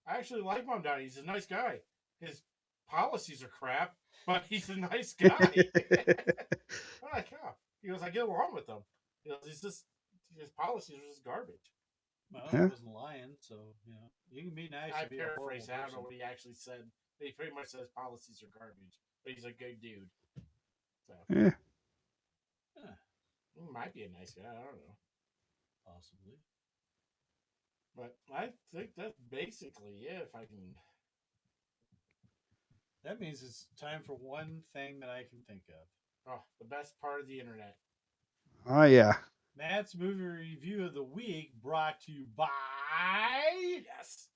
I: actually like Mondani. He's a nice guy. His policies are crap, but he's a nice guy." I'm like, yeah. He goes, "I get along with him. He goes, his policies are just garbage."
A: Well, he wasn't lying, so you can be nice.
I: I
A: to be
I: paraphrase.
A: a
I: I don't know what he actually said. He pretty much says policies are garbage, but he's a good dude. So
C: Yeah.
I: He might be a nice guy. I don't know.
A: Possibly.
I: But I think that's basically it. If I can.
A: That means it's time for one thing that I can think of.
I: Oh, the best part of the internet.
C: Oh yeah.
A: Matt's movie review of the week, brought to you by
I: Yes.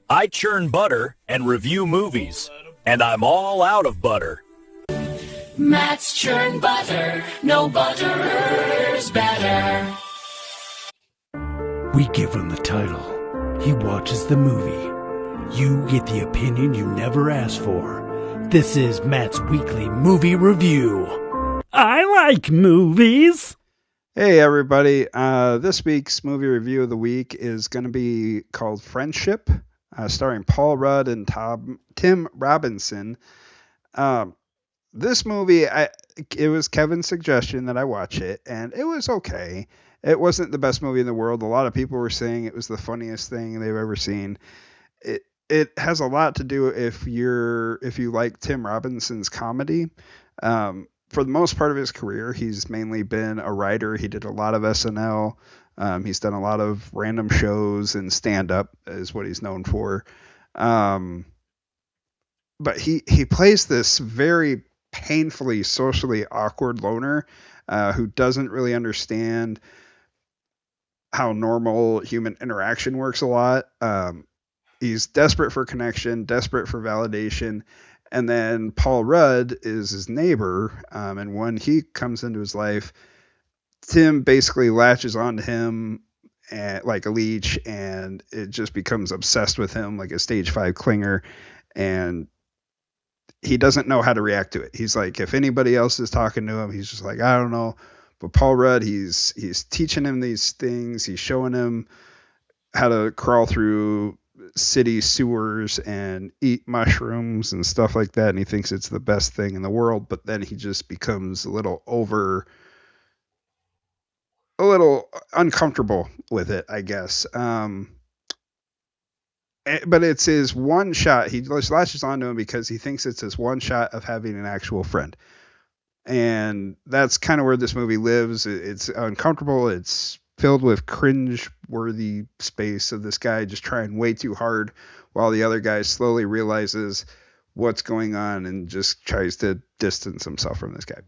J: I churn butter and review movies, and I'm all out of butter.
K: Matt's churn butter, no butter's better.
L: We give him the title. He watches the movie. You get the opinion you never asked for. This is Matt's weekly movie review. I like movies.
C: Hey everybody, this week's movie review of the week is going to be called Friendship, starring Paul Rudd and Tim Robinson. This movie, it was Kevin's suggestion that I watch it, and it was okay. It wasn't the best movie in the world. A lot of people were saying it was the funniest thing they've ever seen. It has a lot to do if you like Tim Robinson's comedy. for the most part of his career, he's mainly been a writer. He did a lot of SNL. He's done a lot of random shows, and stand-up is what he's known for. But he plays this very painfully socially awkward loner who doesn't really understand how normal human interaction works a lot. He's desperate for connection, desperate for validation. And then Paul Rudd is his neighbor. And when he comes into his life, Tim basically latches onto him like a leech, and it just becomes obsessed with him like a stage 5 clinger. And he doesn't know how to react to it. He's like, if anybody else is talking to him, he's just like, I don't know. But Paul Rudd, he's teaching him these things. He's showing him how to crawl through city sewers and eat mushrooms and stuff like that. And he thinks it's the best thing in the world. But then he just becomes a little uncomfortable with it, I guess. But it's his one shot. He latches onto him because he thinks it's his one shot of having an actual friend. And that's kind of where this movie lives. It's uncomfortable. It's filled with cringe-worthy space of this guy just trying way too hard while the other guy slowly realizes what's going on and just tries to distance himself from this guy.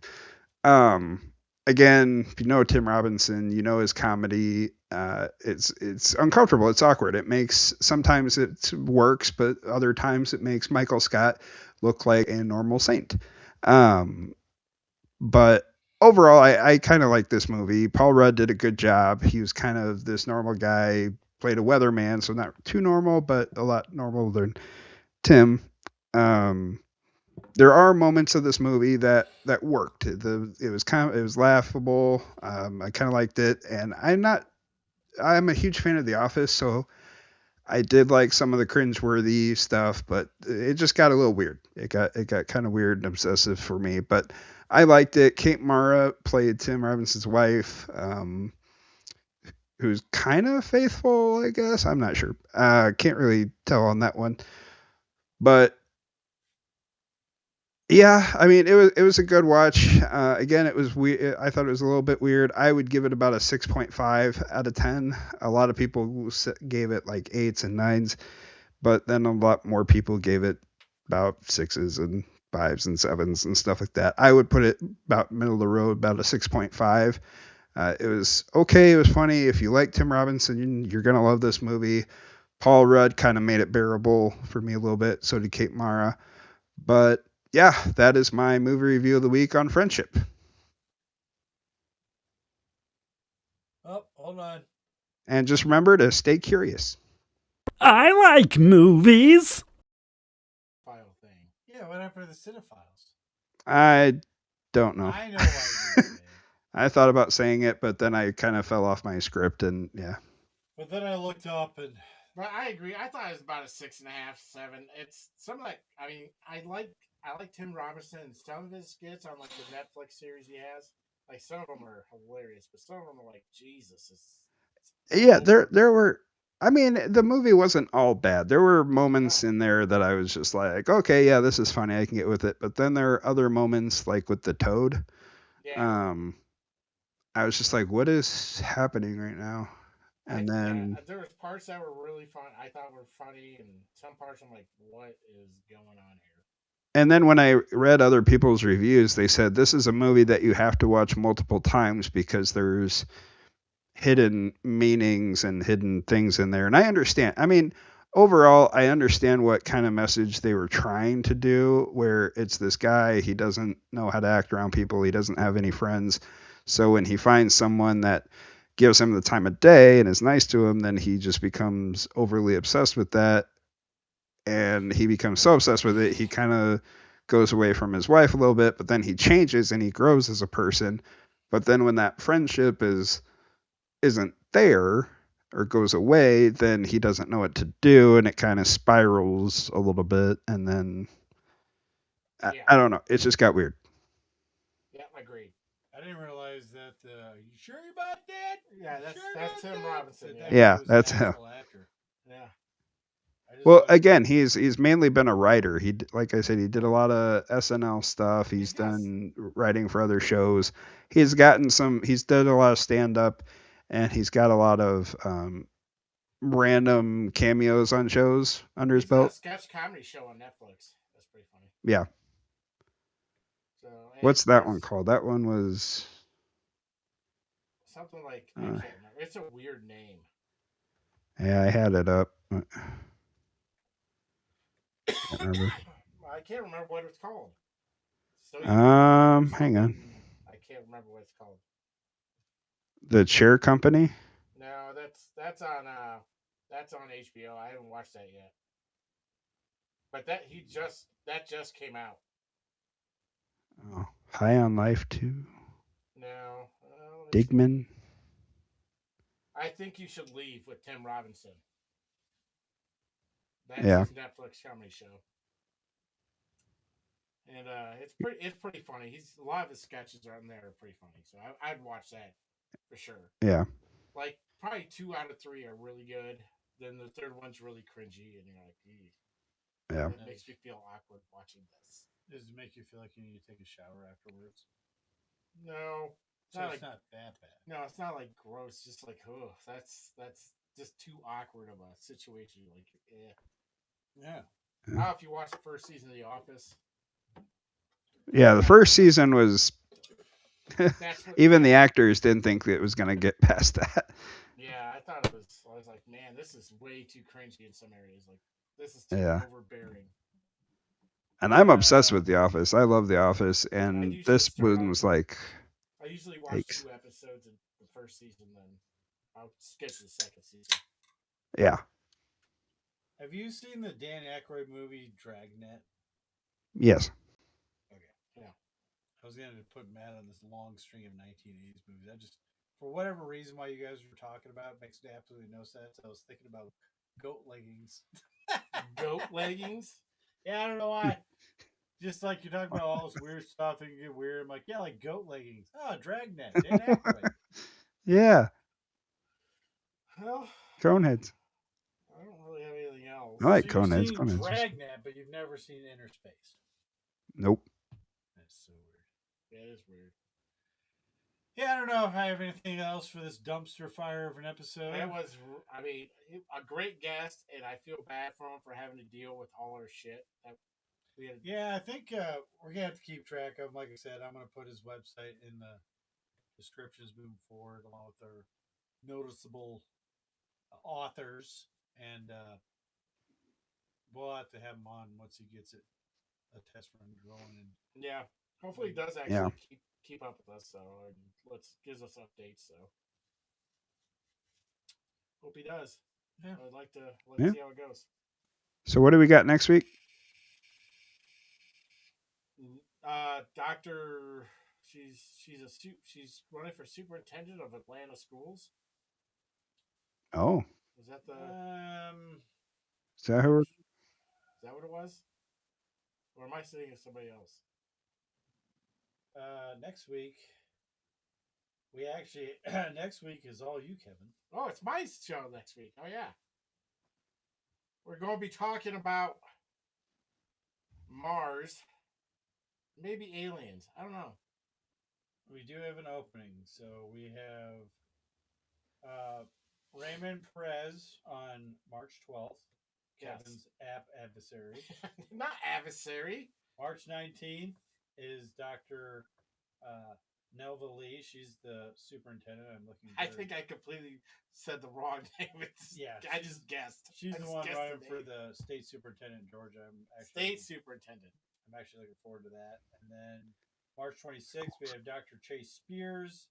C: Again, if you know Tim Robinson, you know his comedy. It's uncomfortable. It's awkward. Sometimes it works, but other times it makes Michael Scott look like a normal saint. But overall, I kind of like this movie. Paul Rudd did a good job. He was kind of this normal guy, played a weatherman, so not too normal, but a lot normal than Tim. There are moments of this movie that worked. It was laughable. I kind of liked it, and I'm a huge fan of The Office, so I did like some of the cringeworthy stuff, but it just got a little weird. It got kind of weird and obsessive for me, but I liked it. Kate Mara played Tim Robinson's wife, who's kind of faithful, I guess. I'm not sure. Can't really tell on that one, but yeah, I mean, it was a good watch. Again, it was weird. I thought it was a little bit weird. I would give it about a 6.5 out of 10. A lot of people gave it like 8s and 9s, but then a lot more people gave it about 6s and 5s and 7s and stuff like that. I would put it about middle of the road, about a 6.5. It was okay. It was funny. If you like Tim Robinson, you're gonna love this movie. Paul Rudd kind of made it bearable for me a little bit. So did Kate Mara, but yeah, that is my movie review of the week on Friendship.
M: Oh, hold on.
C: And just remember to stay curious.
L: I like movies.
M: File thing. Yeah, what happened to the cinephiles?
C: I don't know.
M: I know why you say it.
C: I thought about saying it, but then I kind of fell off my script, and yeah.
M: But then I looked up and.
I: But I agree. I thought it was about a 6.5, 7. It's some like I like Tim Robinson and some of his skits on like the Netflix series he has. Like some of them are hilarious, but some of them are like Jesus.
C: Yeah, there were. I mean, the movie wasn't all bad. There were moments in there that I was just like, okay, yeah, this is funny. I can get with it. But then there are other moments like with the toad.
I: Yeah.
C: I was just like, what is happening right now? And then
I: there was parts that were really fun. I thought were funny, and some parts I'm like, what is going on here?
C: And then when I read other people's reviews, they said this is a movie that you have to watch multiple times because there's hidden meanings and hidden things in there. And I understand. I mean, overall, I understand what kind of message they were trying to do, where it's this guy, he doesn't know how to act around people. He doesn't have any friends. So when he finds someone that gives him the time of day and is nice to him, then he just becomes overly obsessed with that. And he becomes so obsessed with it, he kind of goes away from his wife a little bit, but then he changes and he grows as a person. But then when that friendship isn't there or goes away, then he doesn't know what to do, and it kind of spirals a little bit. And then I don't know. It just got weird.
I: Yeah, agreed.
M: I didn't realize that. You sure about that?
I: Yeah, that's Tim Robinson.
C: Yeah, that's him.
M: Yeah.
C: Well, again, he's mainly been a writer. Like I said, he did a lot of SNL stuff. He's done writing for other shows. He's done a lot of stand up, and he's got a lot of random cameos on shows under his
I: He's got a
C: belt.
I: sketch comedy show on Netflix. That's pretty funny.
C: Yeah.
I: So,
C: What's that one called? That one was
I: something like I can't remember. It's a weird name.
C: Yeah, I had it up. Can't remember.
I: I can't remember what it's called. So
C: Hang on.
I: I can't remember what it's called.
C: The Chair Company?
I: No, that's on HBO. I haven't watched that yet. But that just came out.
C: Oh, High on Life too.
I: No.
C: Digman.
I: I think You Should Leave with Tim Robinson. That's his Netflix comedy show. And it's pretty funny. A lot of his sketches are in there are pretty funny. So I'd watch that for sure.
C: Yeah.
I: Like probably 2 out of 3 are really good. Then the third one's really cringy, and you're like, eee.
C: Yeah.
I: It makes me feel awkward watching this.
M: Does it make you feel like you need to take a shower afterwards?
I: No.
M: So it's not that bad.
I: No, it's not like gross. Just like, oh, that's just too awkward of a situation. Like,
M: yeah.
I: I don't know if you watched the first season of The Office.
C: Yeah, the first season was. Even the actors didn't think it was going to get past that.
I: Yeah, I thought it was. I was like, man, this is way too cringy in some areas. Like, this is too overbearing.
C: And I'm obsessed with The Office. I love The Office, and this one was like.
I: I usually watch 2 episodes in the first season, then I'll skip to the second season.
C: Yeah.
M: Have you seen the Dan Aykroyd movie Dragnet?
C: Yes.
I: Okay. Yeah.
M: I was going to put Matt on this long string of 1980s movies. I just, for whatever reason, why you guys were talking about, it makes absolutely no sense. I was thinking about goat leggings.
I: Goat leggings?
M: Yeah, I don't know why. Just like you're talking about all this weird stuff and you get weird. I'm like, yeah, like goat leggings. Oh, Dragnet. Dan Aykroyd.
C: Yeah.
I: Well,
C: Coneheads.
I: I don't really have anything else.
C: I like
M: so
C: Coneheads.
M: You've seen
C: Coneheads.
M: Dragnet, but you've never seen Inner Space.
C: Nope.
M: That's so weird.
I: Yeah, it is weird.
M: Yeah, I don't know if I have anything else for this dumpster fire of an episode.
I: It was, I mean, a great guest, and I feel bad for him for having to deal with all our shit.
M: Yeah, I think we're going to have to keep track of him. Like I said, I'm going to put his website in the descriptions moving forward, along with our noticeable authors. And we'll have to have him on once he gets a test run going. And
I: yeah, hopefully he does actually keep up with us, and gives us updates. So hope he does. Yeah, I'd like to see how it goes.
C: So what do we got next week?
I: Doctor, she's running for superintendent of Atlanta schools.
C: Oh.
I: Is that the?
C: Is that who?
I: Is that what it was? Or am I sitting with somebody else?
M: Next week, next week is all you, Kevin.
I: Oh, it's my show next week. Oh yeah, we're going to be talking about Mars. Maybe aliens. I don't know.
M: We do have an opening. So we have Raymond Perez on March 12th. Kevin's app adversary.
I: Not adversary.
M: March 19th is Dr. Nelva Lee. She's the superintendent.
I: I think I completely said the wrong name. I just guessed.
M: She's the one running for the state superintendent in Georgia.
I: State superintendent.
M: I'm actually looking forward to that. And then March 26th, we have Dr. Chase Spears.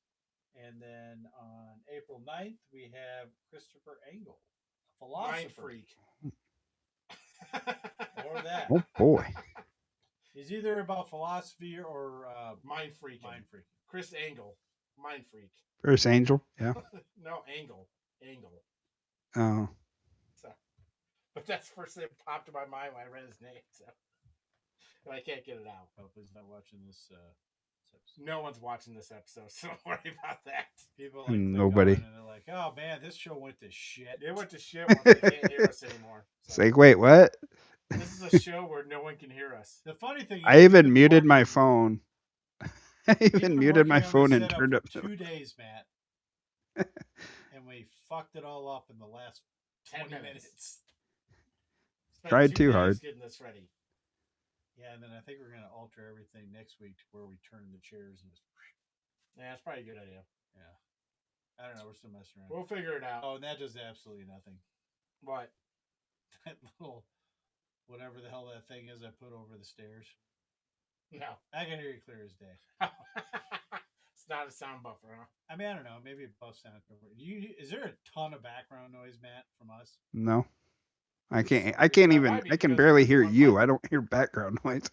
M: And then on April 9th, we have Christopher Engel, a philosopher.
I: Mind freak.
M: Or that.
C: Oh, boy.
M: He's either about philosophy or
I: mind freak. Chris Engel, mind freak.
C: First Angel, yeah.
I: No, Engel.
C: Oh.
I: So, but that's the first thing that popped in my mind when I read his name. So, but I can't get it out.
M: Hope he's not watching this
I: No one's watching this episode, so don't worry about that.
M: People like
C: Nobody.
M: click on and they're like, "Oh man, this show went to shit."
I: It went to shit once they can't hear us anymore.
C: It's like, wait, what?
I: This is a show where no one can hear us.
M: The funny thing is,
C: I even muted my phone. I even muted my phone and turned up.
M: 2 days, Matt, and we fucked it all up in the last
I: 10
M: 20
I: minutes.
C: Tried too hard.
I: Getting this ready.
M: Yeah, and then I think we're gonna alter everything next week to where we turn the chairs and just.
I: Yeah, that's probably a good idea.
M: Yeah, I don't know. We're still messing around.
I: We'll figure it out.
M: Oh, and that does absolutely nothing.
I: What?
M: That little, whatever the hell that thing is, I put over the stairs.
I: No,
M: I can hear you clear as day.
I: It's not a sound buffer, huh?
M: I mean, I don't know. Maybe a buff sound cover. Is there a ton of background noise, Matt, from us?
C: No. I can't even. I can barely hear you. I don't hear background noise.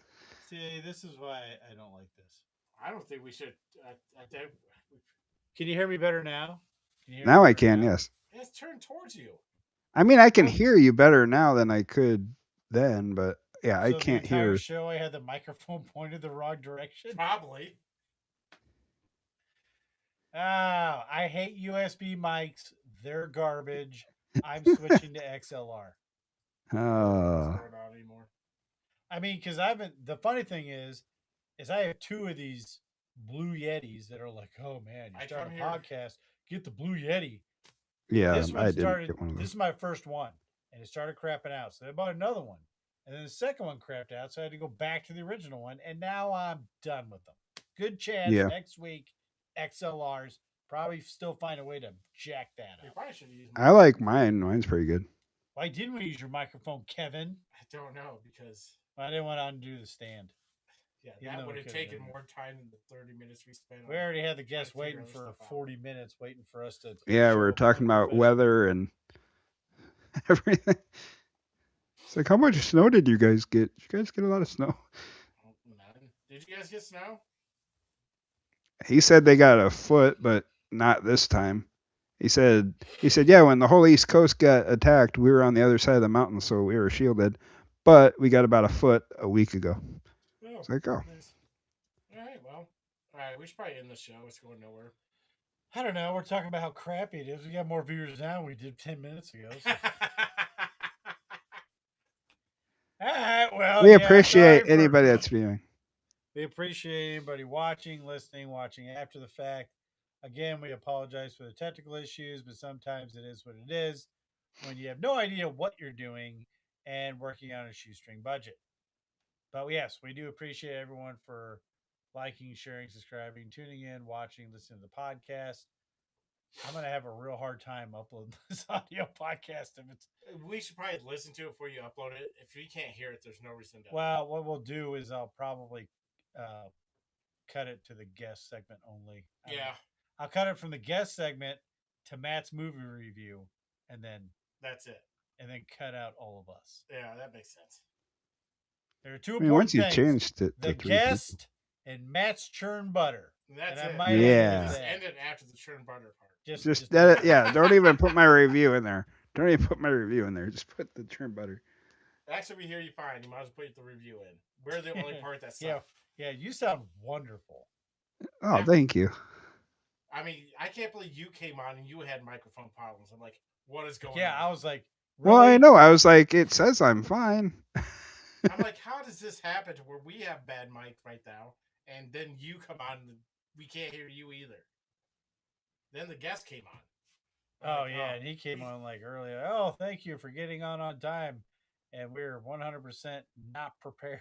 M: See, this is why I don't like this.
I: I don't think we should.
M: Can you hear me better now?
C: Now I can, yes.
I: It's turned towards you.
C: I mean, I can hear you better now than I could then, but yeah, I can't
M: the entire
C: hear.
M: Show I had the microphone pointed the wrong direction.
I: Probably.
M: Oh, I hate USB mics. They're garbage. I'm switching to XLR. I mean, because the funny thing is I have 2 of these Blue Yetis that are like, oh man, you start a podcast, get the Blue Yeti.
C: Yeah,
M: I didn't get one of those. This is my first one, and it started crapping out. So I bought another one, and then the second one crapped out, so I had to go back to the original one, and now I'm done with them. Good chance next week, XLRs. Probably still find a way to jack that up.
C: I like mine. Mine's pretty good.
M: Why didn't we use your microphone, Kevin?
I: I don't know, because
M: I didn't want to undo the stand.
I: Yeah, that would have taken more time than the 30 minutes we spent.
M: We already had the guests waiting for 40 minutes, waiting for us to.
C: Yeah, we were talking about weather and everything. It's like, how much snow did you guys get? Did you guys get a lot of snow?
I: None. Did you guys get snow?
C: He said they got a foot, but not this time. He said, yeah, when the whole East Coast got attacked, we were on the other side of the mountain, so we were shielded. But we got about a foot a week ago.
I: Oh,
C: it's like, oh.
I: Nice. All right, well. All right, we should probably end the show. It's going nowhere.
M: I don't know. We're talking about how crappy it is. We got more viewers now than we did 10 minutes ago. So. All right, well.
C: We appreciate anybody that's viewing.
M: We appreciate anybody watching, listening, watching after the fact. Again, we apologize for the technical issues, but sometimes it is what it is when you have no idea what you're doing and working on a shoestring budget. But yes, we do appreciate everyone for liking, sharing, subscribing, tuning in, watching, listening to the podcast. I'm going to have a real hard time uploading this audio podcast.
I: We should probably listen to it before you upload it. If we can't hear it, there's no reason to.
M: Well, what we'll do is I'll probably cut it to the guest segment only.
I: Yeah.
M: I'll cut it from the guest segment to Matt's movie review, and then
I: that's it.
M: And then cut out all of us.
I: Yeah, that makes sense.
M: There are 2 important things.
C: Once you changed it,
M: the guest and Matt's churn butter.
I: That's
M: and
I: it.
C: Just
I: end it after the churn butter part.
C: Just yeah. Don't even put my review in there. Don't even put my review in there. Just put the churn butter.
I: Actually, we hear you fine. You might as well put the review in. We're the only part that sucks.
M: Yeah, you sound wonderful.
C: Oh, thank you.
I: I mean, I can't believe you came on and you had microphone problems. I'm like, what is going on?
M: Yeah, I was like,
C: really? Well, I know. I was like, it says I'm fine.
I: I'm like, how does this happen to where we have bad mic right now, and then you come on and we can't hear you either? Then the guest came on.
M: Oh, yeah, and he came on like earlier. Oh, thank you for getting on time. And we're 100% not prepared.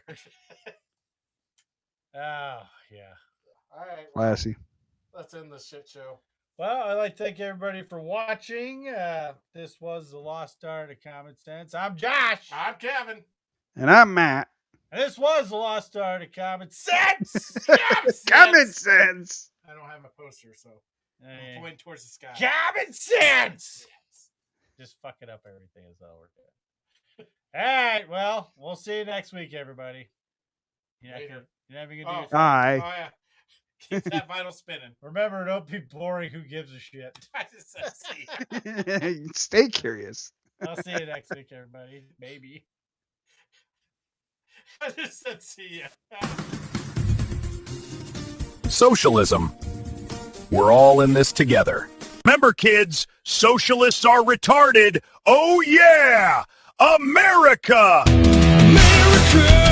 M: Oh, yeah.
I: All right.
C: Well, classy.
I: Let's end this shit show.
M: Well, I'd like to thank everybody for watching. This was The Lost Art of Common Sense. I'm Josh.
I: I'm Kevin.
C: And I'm Matt.
M: And this was The Lost Art of Common Sense.
C: Common Sense.
I: I don't have a poster, so I'm pointing towards the sky.
M: Common Sense. Yes. Just fuck it up everything is all we're doing. All right, well, we'll see you next week, everybody. You're not even gonna do your
C: bye.
I: Oh, yeah. Keep that vinyl spinning.
M: Remember, don't be boring. Who gives a shit?
I: I just said see you.
C: Stay curious.
M: I'll see you next week, everybody. Maybe.
I: I just said see ya.
J: socialism. We're all in this together. Remember, kids, socialists are retarded. Oh, yeah! America! America!